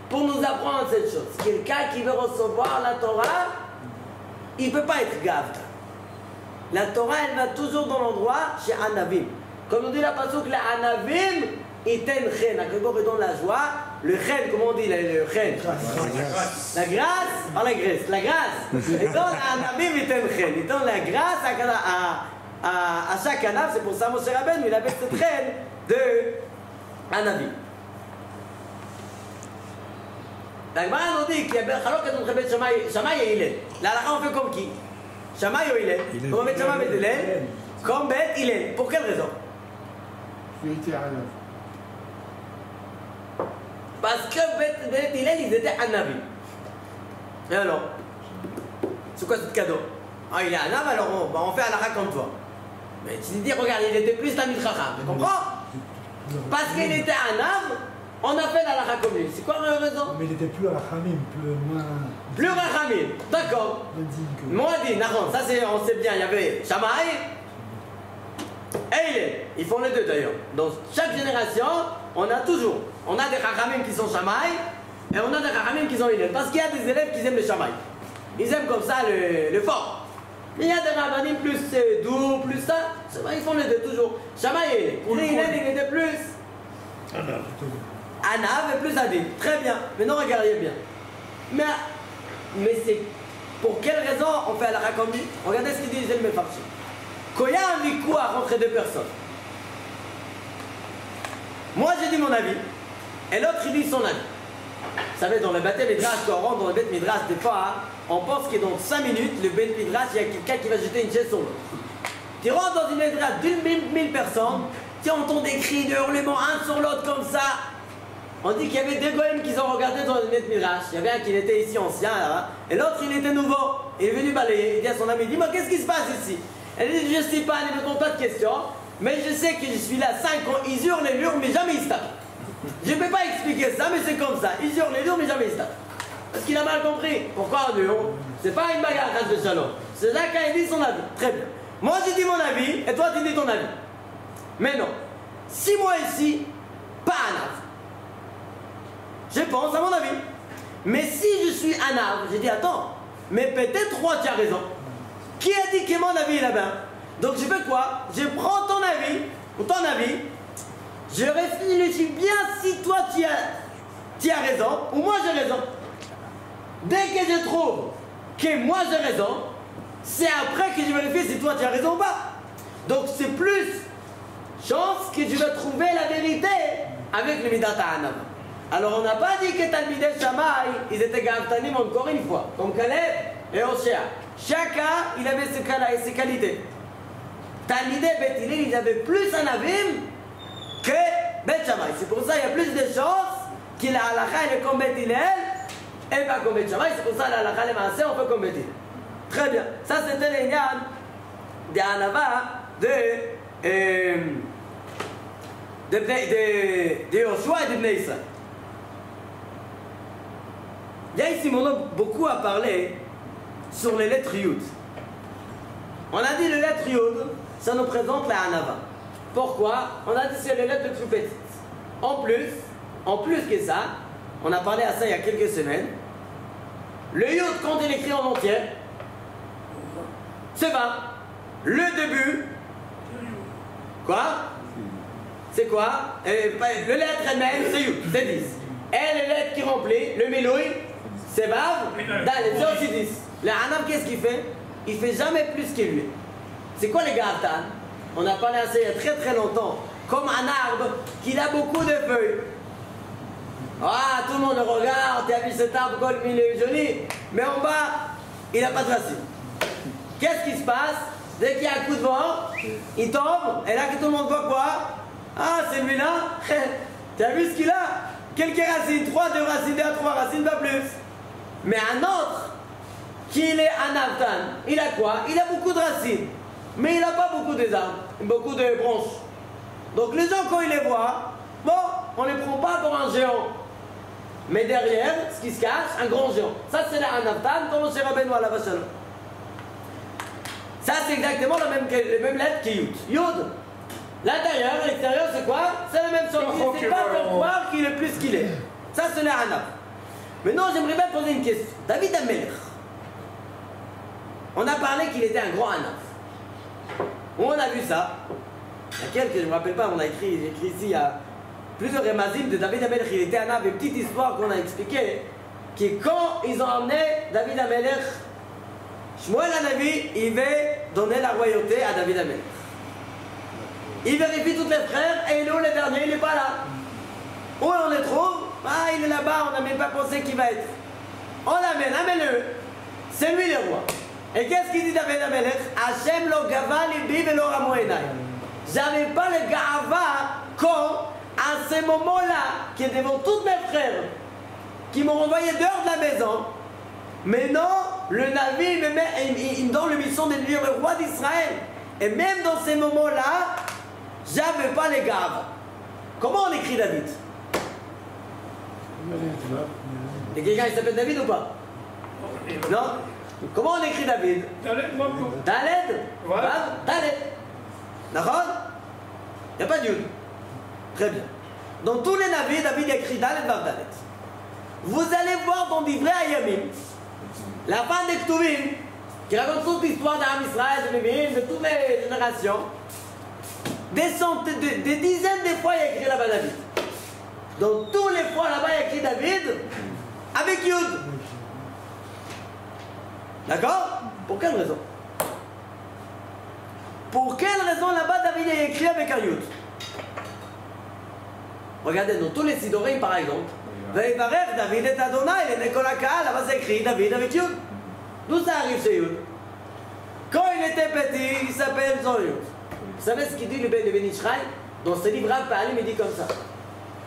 Pour nous apprendre cette chose. Quelqu'un qui veut recevoir la Torah, il ne peut pas être gavta. La Torah, elle va toujours dans l'endroit chez Anavim. Comme on dit la pasuk, la Anavim, iten chen. À quel moment on donne la joie? Le chen, comment on dit le chen? La grâce, par la graisse. La grâce. Et donc, Anavim, iten chen. Il donne la grâce à chaque Anav. C'est pour ça, Moshe Rabbeinu, il avait cette reine de Anavim. La Gemara nous dit qu'il y a Berchalok et Rebet Shammai et Hillel. La halakha on fait comme qui? Shammai ou Hillel? On va mettre Shammai et Hillel comme Bet Hillel. Pour quelle raison? Parce que Bet Hillel, ils étaient Anavim. Et alors? C'est quoi ce cadeau? Ah, il est Anav, alors on fait halakha comme toi. Mais tu dis, regarde, il était plus Tamid Chacham. Tu comprends? Parce qu'il était Anav, on a fait la halakha comme lui. C'est quoi la raison? Mais il était plus Rachamim, moins. Plus Rachamim, d'accord. Moi dit, ça c'est, on sait bien, il y avait Shammai et Hillel. Ils font les deux d'ailleurs. Dans chaque génération, on a des Rachamim qui sont Shammai et on a des Rachamim qui sont Hillel. Parce qu'il y a des élèves qui aiment le Shammai. Ils aiment comme ça le fort. Mais il y a des Rabbanim plus doux, plus ça. Ils font les deux toujours. Shammai et Hillel. Pour Hillel, il était plus Anav et plus Adin. Très bien. Maintenant, regardez bien. Mais c'est pour quelle raison on fait halakha comme lui? Regardez ce qu'il disait le Mefarshim. Quand il y a un vikouach entre deux personnes, moi j'ai dit mon avis, et l'autre il dit son avis. Vous savez, dans le Bate Midrash, quand on rentre dans le Bet Midrash, des fois, on pense que dans 5 minutes, le Bet Midrash, il y a quelqu'un qui va jeter une chaise sur l'autre. Tu rentres dans une Midrash d'une 1000 personnes, tu entends des cris, des hurlements, un sur l'autre comme ça. On dit qu'il y avait deux goïms qui ont regardé dans le Bet Midrash. Il y avait un qui était ici ancien, là, et l'autre il était nouveau. Il est venu balayer, il dit à son ami, dis-moi, qu'est-ce qui se passe ici? Elle dit, je sais pas, ne me pose pas de questions, mais je sais que je suis là 5 ans, ils hurlent les murs, mais jamais ils se tapent. Je ne peux pas expliquer ça, mais c'est comme ça. Ils hurlent les murs, mais jamais ils se tapent. Parce qu'il a mal compris. Pourquoi on hurle? C'est pas une bagarre de shalom. C'est là qu'il dit son avis. Très bien. Moi j'ai dit mon avis, et toi tu dis ton avis. Mais non. Si moi ici, pas Anav, je pense à mon avis. Mais si je suis Anav, j'ai dit attends, mais peut-être toi tu as raison. Qui a dit que mon avis est là-bas? Donc je fais quoi? Je prends ton avis, ou ton avis, je réfléchis bien si toi tu as raison, ou moi j'ai raison. Dès que je trouve que moi j'ai raison, c'est après que je vérifie si toi tu as raison ou pas. Donc c'est plus chance que je vais trouver la vérité avec le Midat Ha'anav. Alors on n'a pas dit que Talmidei Shammai, ils étaient Gavtanim encore une fois, comme Caleb et Hoshea. Chacun, il avait ses qualités. Talmidei Bet Hillel, ils avaient plus un avim que Bet Shammai. C'est pour ça qu'il y a plus de chances que la halakha est comme Bet Hillel et pas comme Bet Shammai. C'est pour ça que la halakha est maaseh, on fait comme Bet Hillel. Très bien. Ça, c'était l'inyan de Hanava de Yoshua et de Bnei Israël. Il y a ici beaucoup à parler sur les lettres Yud. On a dit les lettres Yud, ça nous présente la Hanava. Pourquoi? On a dit que c'est les lettres les plus petites. En plus que ça, on a parlé à ça il y a quelques semaines. Le Yud, quand il écrit en entier, c'est 20. Le début, quoi? C'est quoi? Le lettre elle-même, c'est Yud, c'est 10. Et les lettres qui remplissent, le Milouï, c'est Vav, Dalet, c'est aussi 10. Le Hanav, qu'est-ce qu'il fait? Il fait jamais plus que lui. C'est quoi les Gavtan? On a parlé à ça il y a très très longtemps. Comme un arbre qui a beaucoup de feuilles. Ah, tout le monde le regarde, tu as vu cet arbre comme il est joli, mais en bas, il n'a pas de racines. Qu'est-ce qui se passe? Dès qu'il y a un coup de vent, il tombe, et là que tout le monde voit quoi? Ah, celui-là, tu as vu ce qu'il a? Quelques racines, 3, 2 racines, 2 à 3 racines, pas plus. Mais un autre, qui est un Avtan, il a quoi? Il a beaucoup de racines, mais il n'a pas beaucoup de arbres, beaucoup de branches. Donc les gens, quand ils les voient, bon, on ne les prend pas pour un géant. Mais derrière, ce qui se cache, un grand géant. Ça, c'est un Avtan, comme chez Rabbeinu à la Vachal. Ça, c'est exactement les mêmes lettres que Yud. Yud, l'intérieur et l'extérieur, c'est quoi? C'est la même chose. C'est pas pour voir qu'il est plus qu'il est. Ça, c'est le Hanaf. Maintenant, j'aimerais bien poser une question. David Amelech, on a parlé qu'il était un grand Hanaf. On a vu ça. Il y a quelques, je ne me rappelle pas, j'ai écrit ici, il y a plusieurs Remazim de David Amelech. Il était Hanaf, une petite histoire qu'on a expliquée, qui est quand ils ont emmené David Amelech, Shmuel Hanavi, il veut donner la royauté à David Amelech. Il vérifie tous les frères et il est où le dernier? Il n'est pas là. Où on le trouve? Ah, il est là-bas, on n'a même pas pensé qu'il va être. On l'amène, amène-le. C'est lui le roi. Et qu'est-ce qu'il dit David Amelech? Hachem lo gava libi velo ramo enai. J'avais pas le gava quand, à ce moment-là, qui est devant tous mes frères, qui m'ont envoyé dehors de la maison, mais non, le navire il me donne la mission de devenir le roi d'Israël. Et même dans ces moments-là, j'avais pas les gaves. Comment on écrit David? Il y a quelqu'un qui s'appelle David ou pas? Non? Comment on écrit David? Dalet? Dalet. D'accord? Il n'y a pas de Yud. Très bien. Dans tous les navires, David écrit Dalet, Vav, Dalet. Vous allez voir dans Divrei Hayamim, la fin des Ktuvim, qui raconte toute l'histoire d'Am Israël, de Nevi'im, de toutes les générations, des dizaines de fois il y a écrit là-bas David. Donc tous les fois là-bas il y a écrit David avec Yud. D'accord? Pour quelle raison? Pour quelle raison là-bas David a écrit avec un Yud? Regardez, dans tous les Sidorim par exemple, Vaïvarech David et Adonai, et Nekolaka, là-bas c'est écrit David avec Yud. D'où ça arrive ce Yud? Quand il était petit, il s'appelle son Yud. Vous savez ce qu'il dit le Ben Ishraï? Dans ce livre Rav Pa'alim, il dit comme ça.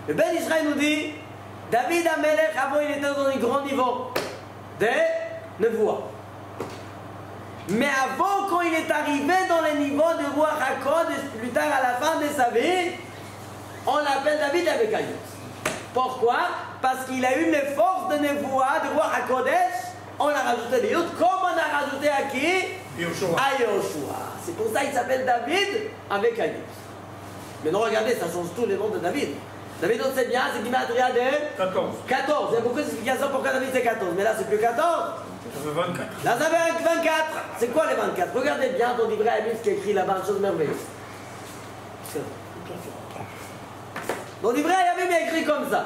Le Ben Ishraï nous dit, David Amelech, avant il était dans un grand niveau de Nevoua. Mais avant, quand il est arrivé dans le niveau de Roi HaKodesh, plus tard à la fin de sa vie, on l'appelle David avec un Yud. Pourquoi? Parce qu'il a eu les forces de Nevoua, de Roi HaKodesh. On a rajouté les Yud, comme on a rajouté à qui? À Yoshua. C'est pour ça qu'il s'appelle David avec un Yud. Maintenant regardez, ça change tous les noms de David. David, on sait bien, c'est Gimatria de 14. 14. Il y a beaucoup d'explications pourquoi David c'est 14. Mais là, c'est plus 14. Ça fait 24. Là, ça fait 24. C'est quoi les 24? Regardez bien dans Divrei Hayamim ce qui est écrit là-bas, une chose merveilleuse. Dans Divrei Hayamim, il est écrit comme ça.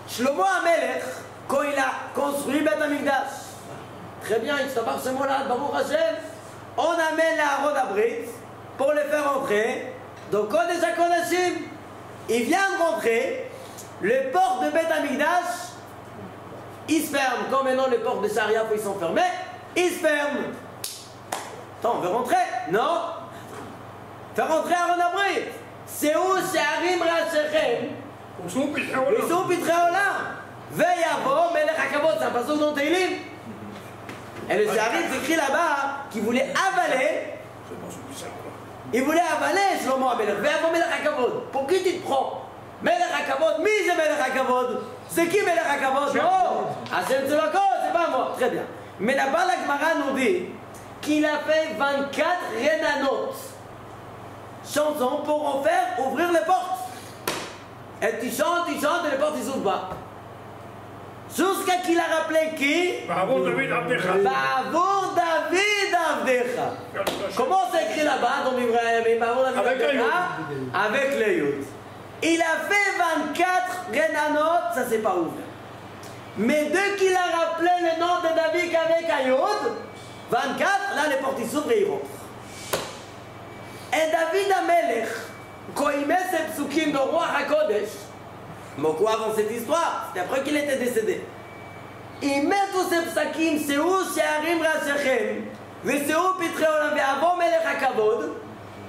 Shlomo HaMelech, quand il a construit Beth Amikdash, très bien, il se tape ce mot-là, Baruch Hashem, on amène la Aaron Abrit pour le faire entrer. Donc, Kodesh HaKodashim, il vient de rentrer, les portes de Beth Amikdash, ils se ferment. Comme maintenant les portes de Sharia, ils sont fermés, ils se ferment. Attends, on veut rentrer? Non. faire rentrer Aaron Abrit. C'est où She'arim Rashechem, ושהוא פתחי עולם. Issou Pitrei Olam. Ve'yavo Melech HaKavod, c'est un passage dans Teilim. Et le She'arim, c'est écrit là-bas qu'il voulait avaler. זה משהו bizarre. Il voulait avaler Shlomo HaMelech. Ve'yavo Melech HaKavod. Pour qui tu te prends? Melech HaKavod, mi c'est Melech HaKavod. C'est qui Melech HaKavod? Oh, Hashem Tzedakot, c'est pas moi. Très bien. Mais là-bas, la Gemara nous dit qu'il a fait 24 renanot, chansons pour en faire ouvrir les portes. Et tu chantes, et les portes ils s'ouvrent pas. Jusqu'à qu'il a rappelé qui? בעבור דוד עבדך. Ba'avour David Avdecha. Comment c'est écrit là-bas dans Ibrahim? Ba'avour David Avec Avdecha. le Avec le Yud. Il a fait 24 renanot, ça s'est pas ouvert. Mais dès qu'il a rappelé le nom de David avec un Yud, 24, là les portes s'ouvrent et ils rentrent. Et David Amelech, quand il met ses psukim dans Roi HaKodesh, beaucoup avant cette histoire, c'était après qu'il était décédé, il met tous ces psukim, c'est où She'arim Rashechem, c'est où Pitrei Olam, Ve'avo Melech HaKavod,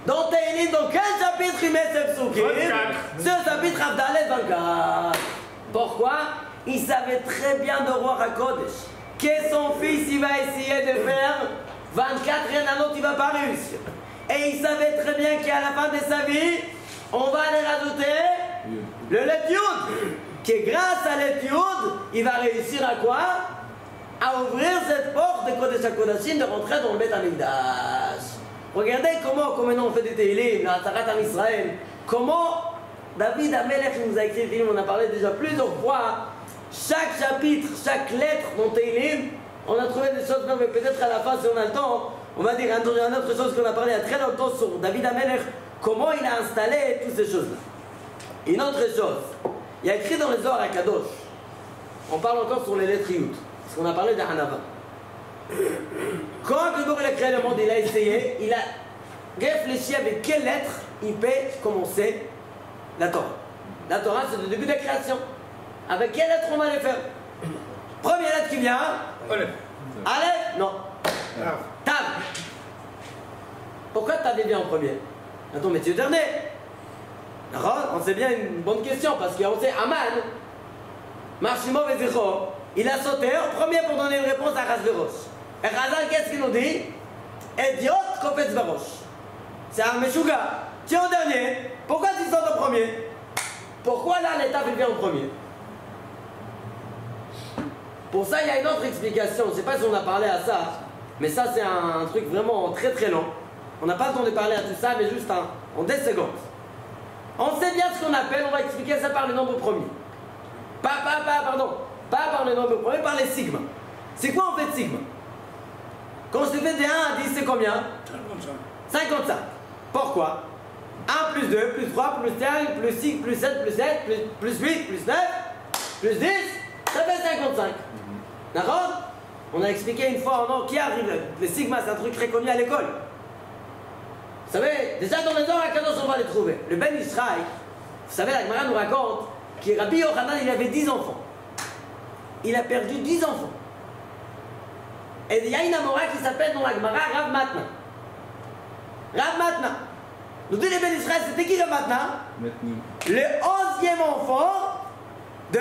dans Teilim, dans quel chapitre il met ces psukim? 24. C'est le chapitre Avdalet 24. Pourquoi? Il savait très bien de Roi HaKodesh que son fils il va essayer de faire 24 renanot, il va pas réussir. Et il savait très bien qu'à la fin de sa vie, on va aller rajouter le Letiud. Que grâce à Letiud, il va réussir à quoi? À ouvrir cette porte de Kodesh HaKodashim, de rentrer dans le Beth HaMikdash. Regardez comment maintenant on fait des Teilim, la Tzarat Am Israël. Comment David Amelech nous a écrit des Teilim, on a parlé déjà plusieurs fois. Chaque chapitre, chaque lettre dans Teilim, on a trouvé des choses, mais peut-être à la fin, si on a le temps, on va dire une autre chose qu'on a parlé il y a très longtemps sur David Amelech, comment il a installé toutes ces choses-là. Une autre chose, il y a écrit dans les Zohar HaKadosh, on parle encore sur les lettres Yud, parce qu'on a parlé de Hanava. Quand il a créé le monde, il a essayé, il a réfléchi avec quelle lettre il peut commencer la Torah. La Torah, c'est le début de la création. Avec quelle lettre on va les faire? Première lettre qui vient. Aleph. Aleph? Non. Tav. Pourquoi Tav vient en premier? Attends, mais tu es dernier. On sait bien une bonne question parce qu'on sait Aman, Marshimov et Zichor, il a sauté en premier pour donner une réponse à Chazverosh. Et Chazal, qu'est-ce qu'il nous dit? Idiot, Kopetz Barosh. C'est un Meshuga. Tu es en dernier. Pourquoi tu sautes en premier? Pourquoi là l'étape vient en premier? Pour ça, il y a une autre explication. Je ne sais pas si on a parlé à ça, mais ça, c'est un truc vraiment très très long. On n'a pas le temps de parler à tout ça, mais juste en 10 secondes. On sait bien ce qu'on appelle, on va expliquer ça par le nombre premier. Pas par le nombre premier, par les sigma. C'est quoi en fait sigma? Quand je te fais de 1 à 10, c'est combien? 55. Pourquoi? 1 plus 2, plus 3, plus 5, plus 6, plus 7, plus 7, plus 8, plus 9, plus 10, ça fait 55. D'accord? On a expliqué une fois, non, qui arrive, le sigma, c'est un truc très connu à l'école. Vous savez, déjà dans les Zohar HaKadosh, on va les trouver. Le Ben Israël, vous savez, la Gemara nous raconte que Rabbi Yochanan, il avait 10 enfants. Il a perdu 10 enfants. Et il y a une Amora qui s'appelle dans la Gemara Rav Matna. Rav Matna. Nous dit les Ben Israël, c'était qui Rav Matna? Le 11e enfant de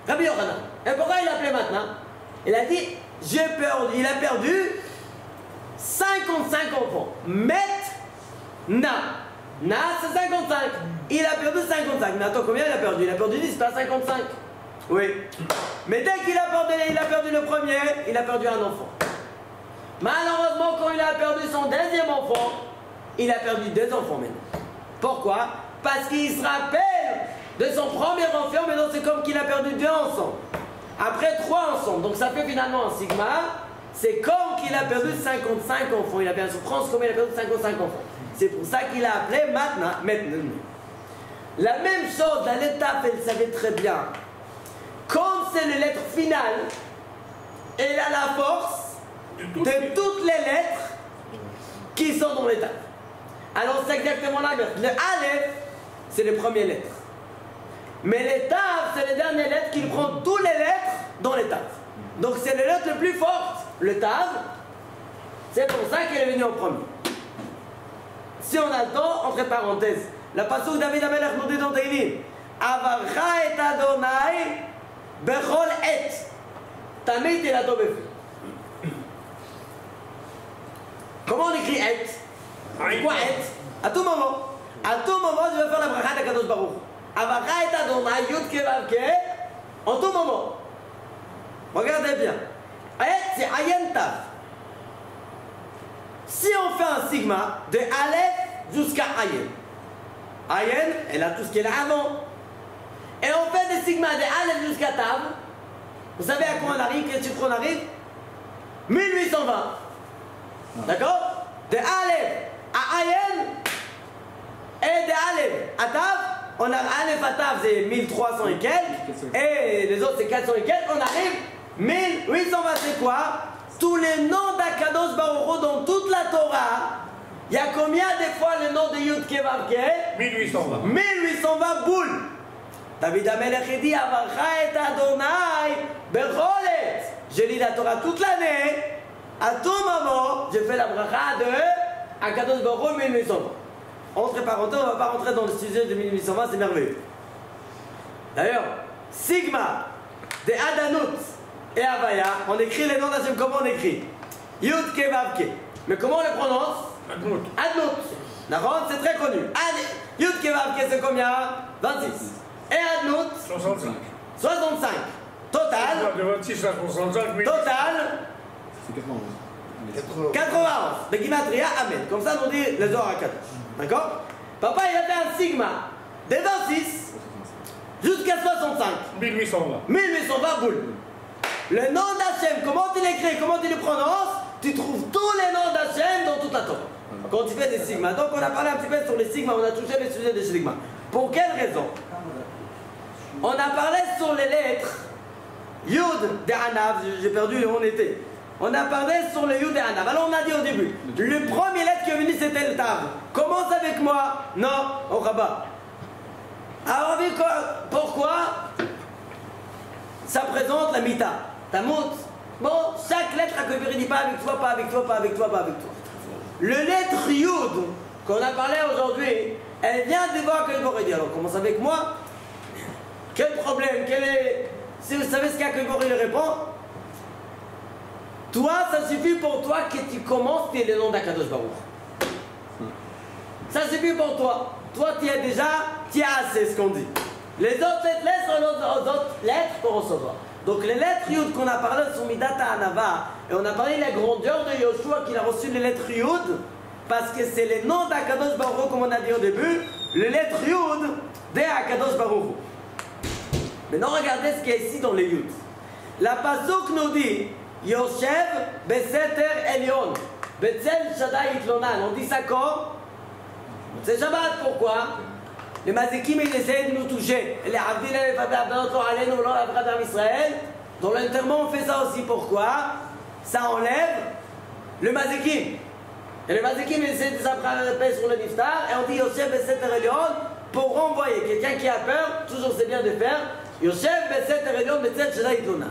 Rabbi Yochanan. Et pourquoi il l'appelait Matna? Il a dit, il a perdu 55 enfants. Na, c'est 55. Il a perdu 55. Mais attends, combien il a perdu? Il a perdu 10, pas 55. Oui. Mais dès qu'il a perdu le premier, il a perdu un enfant. Malheureusement, quand il a perdu son deuxième enfant, il a perdu 2 enfants maintenant. Pourquoi? Parce qu'il se rappelle de son premier enfant, mais non, c'est comme qu'il a perdu 2 ensemble. Après 3 ensemble. Donc ça fait finalement un sigma. C'est comme qu'il a perdu 55 enfants. Il a bien souffrance comme il a perdu 55 enfants. C'est pour ça qu'il a appelé maintenant. La même chose, la l'étape, elle savait très bien. Comme c'est les lettres finales, elle a la force de toutes les lettres qui sont dans l'étape. Alors c'est exactement la même. Le Aleph, c'est les premières lettres. Mais l'étape, c'est les dernières lettres qui prend toutes les lettres dans l'étape. Donc c'est les lettres les plus fortes. Le Tav, c'est pour ça qu'il est venu en premier. si on a le temps, entre parenthèses, la pasuk David Amelech nous dit dans Teilim, Avarcha et Adonai bechol et tamid telato befi. Comment on écrit et? C'est quoi et? À tout moment, je vais faire la bracha de Kadosh Baruch. Avarcha et Adonai yud ke vav ke, en tout moment. Regardez bien. Et c'est ayen tav. Si on fait un sigma de Aleph jusqu'à Ayen, Ayen, elle a tout ce qu'elle a avant. Et on fait des sigmas de Aleph jusqu'à Tav. Vous savez à quoi on arrive, quel chiffre on arrive? 1820. D'accord? De Aleph à Ayen et de Aleph à Tav, on a Aleph à Tav c'est 1300 et quelques, et les autres c'est 400 et quelques, on arrive 1820, c'est quoi? Tous les noms d'Akadosh Baruch Hu dans toute la Torah, il y a combien de fois le nom de Yud Ke Vav Ke? 1820. 1820 boules. David Amelech dit Avarcha et Adonai Becholet. Je lis la Torah toute l'année. À tout moment, je fais la bracha de Akadosh Baruch Hu 1820. Entre parenthèses, on ne va pas rentrer dans le sujet de 1820, c'est merveilleux. D'ailleurs, Sigma de Adanut et Avaya, on écrit les noms d'Hachem, comment on écrit? Yud Ke Vav Ke. Mais comment on les prononce? Adnout. Adnout. D'accord? C'est très connu. Yud Ke Vav Ke, c'est combien? 26. Et Adnout? 65. 65. Total? De 26 à 65, mais... Total? C'est 91. 91. De Gimatria, Amen. Comme ça, on dit les Zohar HaKadosh. D'accord? Papa, il a fait un sigma de 26 jusqu'à 65. 1820. 1820 boules. Le nom d'Hachem, comment tu l'écris, comment tu le prononces, tu trouves tous les noms d'Hachem dans toute la Torah. Quand tu fais des sigmas. Donc on a parlé un petit peu sur les sigmas, on a touché le sujet des sigmas. Pour quelle raison? On a parlé sur les lettres Yud de Anav, j'ai perdu où on était. On a parlé sur les Yud de Anav. Alors on a dit au début, le premier lettre qui est venu c'était le Tav. Commence avec moi. Non, au rabat. Alors on dit quoi? Pourquoi? Ça présente la mita. Tamout. Bon, chaque lettre à Kobiri dit pas avec toi, pas avec toi, pas avec toi, pas avec toi. Le lettre Yud qu'on a parlé aujourd'hui, elle vient de voir que Kobiri dit. Alors commence avec moi. Quel problème? Quel est... Si vous savez ce qu'Akobiri lui répond, toi, ça suffit pour toi que tu commences par le nom d'Akadosh Baruch. Ça suffit pour toi. Toi, tu as déjà, tu as assez ce qu'on dit. Les autres lettres laissent aux autres lettres pour recevoir. Donc les lettres Yud qu'on a parlé sont Midata Anava, et on a parlé de la grandeur de Yoshua qu'il a reçu les lettres Yud, parce que c'est les noms d'Akadosh Baruch Hu, comme on a dit au début, les lettres Yud d'Akadosh Baruch Hu. Maintenant regardez ce qu'il y a ici dans les Yud. La pasuk nous dit Yoshev Beseter Elyon Betzel Shaddai Itlonan. On dit ça quand? C'est Shabbat, pourquoi? Les Mazikim ils essaient de nous toucher. Les Abdil et les Israël. Dans l'enterrement on fait ça aussi. Pourquoi? Ça enlève le Mazikim. Et les Mazikim ils essaient de s'attraper sur le Niftar. Et on dit Yoshev Beseter Elyon pour renvoyer quelqu'un qui a peur. Toujours c'est bien de faire Yoshev Beseter Elyon Betzel Shaddai Itlonan.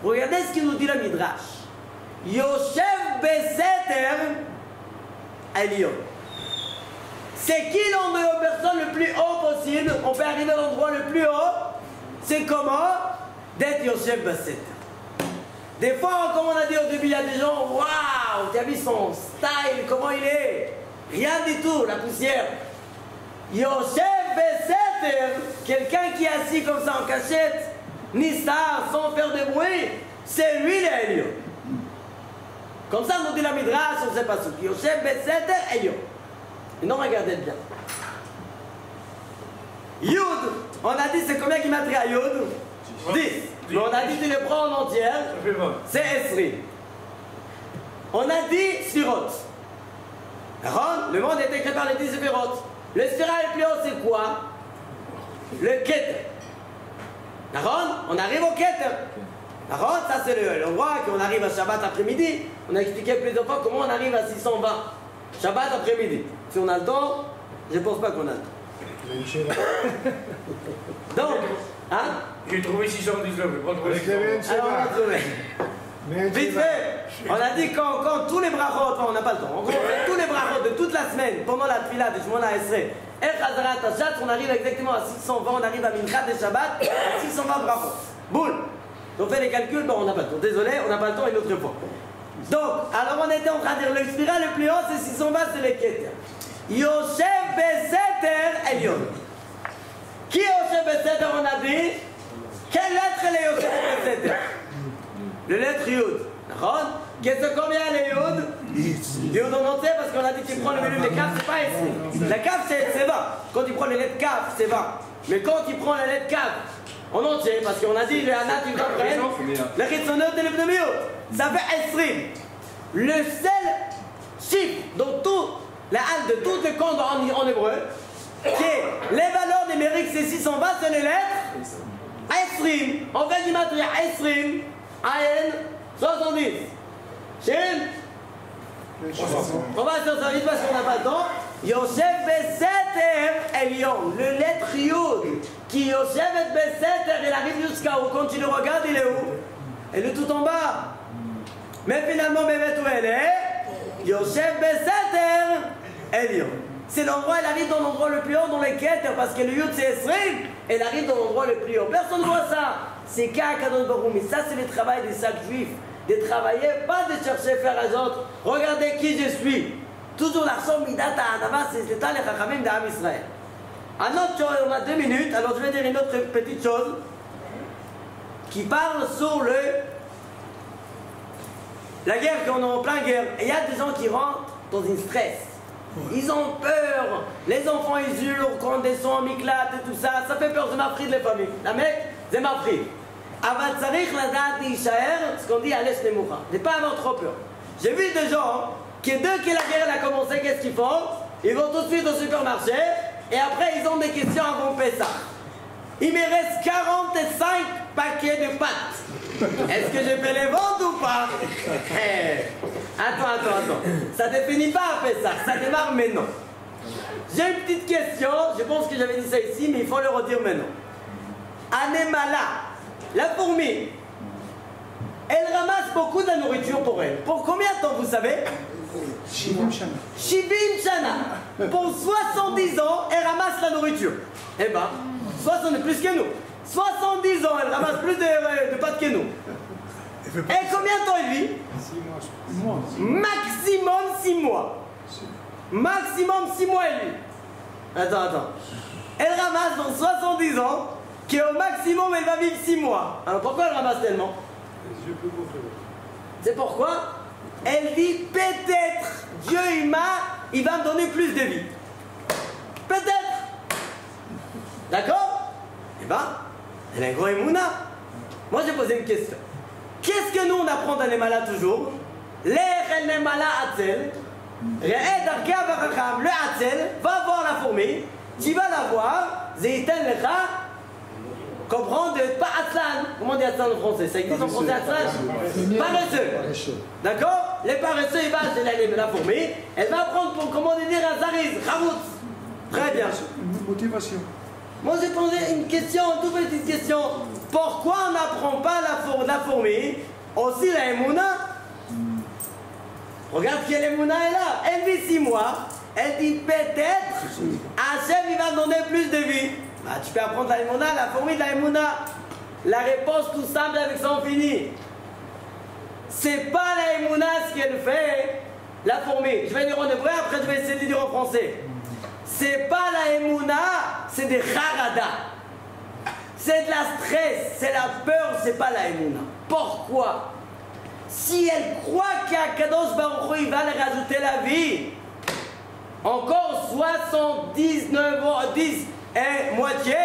Regardez ce qu'il nous dit le Midrash. Yoshev Beseter Elyon. C'est qui l'endroit de personne le plus haut possible? On peut arriver à l'endroit le plus haut. C'est comment? D'être Yoshev Beseter. Des fois, comme on a dit au début, il y a des gens, waouh, tu as vu son style, comment il est? Rien du tout, la poussière. Yoshev Beseter, quelqu'un qui est assis comme ça en cachette, Nistar, sans faire de bruit, c'est lui l'Elion. Comme ça, nous dit la Midrash, on ne sait pas ce qui. Yoshev Beseter Elion. Et non, regardez bien. Yud, on a dit c'est combien qui m'attrite à Yud? 10. Mais on a dit tu le prends en entière, c'est Esri. On a dit Sphirot. Le monde est écrit par les 10 Sphirot. Le Sphira le plus haut c'est quoi? Le Keter. On arrive au Keter. Ça c'est l'endroit qu'on arrive à Shabbat après-midi. On a expliqué plusieurs fois comment on arrive à 620. Shabbat après-midi. Si on a le temps, je ne pense pas qu'on a le temps. Donc, hein? J'ai trouvé 619, je pas trouvé Avec les 620. Alors on va trouver. Vite fait, on a dit quand tous les brachot, enfin on n'a pas le temps, en gros on fait tous les brachot de toute la semaine, pendant la tfila de Shmona Esrei, et Chazarat Hashat, on arrive exactement à 620, on arrive à Minchat et Shabbat, à 620 brachot. Boule. On fait les calculs, bon on n'a pas le temps, désolé, on n'a pas le temps une autre fois. Donc, alors on était en train de dire, le spira le plus haut c'est 620, c'est les Keter. Yoshev Beseter Elyon. Qui est Yoshev Beseter, on a dit? Quelle lettre est Yoshev Beseter? Le lettre Yud. D'accord? Qu'est-ce combien les Yud? Yud en entier parce qu'on a dit que tu prends le menu des Kaf, c'est pas ici. La Kaf c'est 20. Quand tu prends les lettres Kaf, c'est 20. Mais quand tu prends les lettres Kaf en entier, parce qu'on a dit les Anat, tu comprends? Le Chitsonot et le Pneumiot. Ça fait Esrim. Le seul chiffre dans tout la halle de toutes les comptes en hébreu, qui est les valeurs numériques, c'est 620, c'est les lettres Esrim. En fait, du matériel Esrim. Ayen 70. Shin. On va sur ça vite parce qu'on n'a pas le temps. Yosef Beseter Elyon. Le lettre Yud. Qui Yosef et Beseter, il arrive jusqu'à où? Quand tu le regardes, il est où? Elle est tout en bas. Mais finalement, Bémet où elle est? Yosef Beseter Elyon. C'est l'endroit, elle arrive dans l'endroit le plus haut dans les quêtes, parce que le Yud c'est Esrim, elle arrive dans l'endroit le plus haut. Personne ne voit ça. C'est Ka'akadosh Baruch Hu. Mais ça, c'est le travail des sacs juifs. De travailler, pas de chercher à faire les autres. Regardez qui je suis. Toujours l'arson midata adava, c'est l'état les chachamim d'Am Israël. Un autre chose, on a 2 minutes, alors je vais dire une autre petite chose qui parle sur la guerre, qu'on est en plein guerre. Et il y a des gens qui rentrent dans une stress. Ils ont peur, les enfants ils hurlent quand des sons m'éclatent et tout ça, ça fait peur, c'est ma fride les familles. La mec, c'est ma fride. Aval tzarich ladat l'ishaer, ce qu'on dit à l'est nemoucha. Ne pas avoir trop peur. J'ai vu des gens qui, dès que la guerre a commencé, qu'est-ce qu'ils font? Ils vont tout de suite au supermarché et après ils ont des questions avant Pessah. Il me reste 45 paquets de pâtes. Est-ce que je peux les vendre ou pas? Attends. Ça ne finit pas à Pessah, ça démarre maintenant. J'ai une petite question, je pense que j'avais dit ça ici, mais il faut le redire maintenant. Anemala, la fourmi, elle ramasse beaucoup de nourriture pour elle. Pour combien de temps, vous savez? Shivim Shana. Shivim Shana. Pour 70 ans, elle ramasse la nourriture. Eh ben, 60 plus que nous. 70 ans, elle ramasse plus de pâtes que nous. Et combien de temps elle vit? 6 mois. Maximum 6 mois. Maximum 6 mois elle vit. Attends. Elle ramasse dans 70 ans, qui au maximum elle va vivre 6 mois. Alors pourquoi elle ramasse tellement? C'est pourquoi elle dit peut-être Dieu il va me donner plus de vie. Peut-être. D'accord? Eh ben, elle a un gros émouna. Moi j'ai posé une question. Qu'est-ce que nous on apprend dans les malades toujours? Le atzel, le atzel, va voir la fourmi, tu vas la voir, zeitan lecha, comprendre pas atlan. Comment on dit atlan en français? Ça existe en français atlan? Paresseux. D'accord? Les paresseux, ils vont chez la fourmi, elle va apprendre pour comment dire un zariz, chamoutz. Très bien. Motivation. Moi j'ai posé une question, une toute petite question. Pourquoi on n'apprend pas la fourmi aussi la Emouna? Regarde quelle Emouna est là. Elle vit 6 mois. Elle dit peut-être Hachem il va me donner plus de vie. Bah, tu peux apprendre la Emouna, la fourmi de la Emouna. La réponse tout simple avec ça on finit. C'est pas la Emouna ce qu'elle fait, la fourmi. Je vais dire en hébreu, après je vais essayer de dire en français. C'est pas la Emouna, c'est des harada. C'est de la stress, c'est la peur, c'est pas la Emouna. Pourquoi? Si elle croit qu'Akadosh Baruch Hu il va lui rajouter la vie, encore 79 ans, 10 et moitié,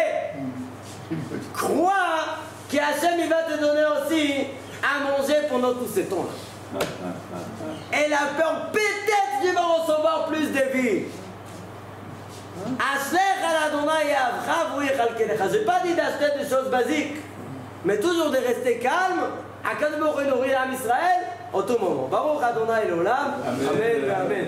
crois qu'Hachem il va te donner aussi à manger pendant tous ces temps-là. Elle a peur, peut-être qu'il va recevoir plus de vie. Je n'ai pas dit d'acheter des choses basiques, mais toujours de rester calme. Akadosh Baruch Hu nourrit l'âme Israël en tout moment. Baruch Adonai l'olam. Amen. Amen.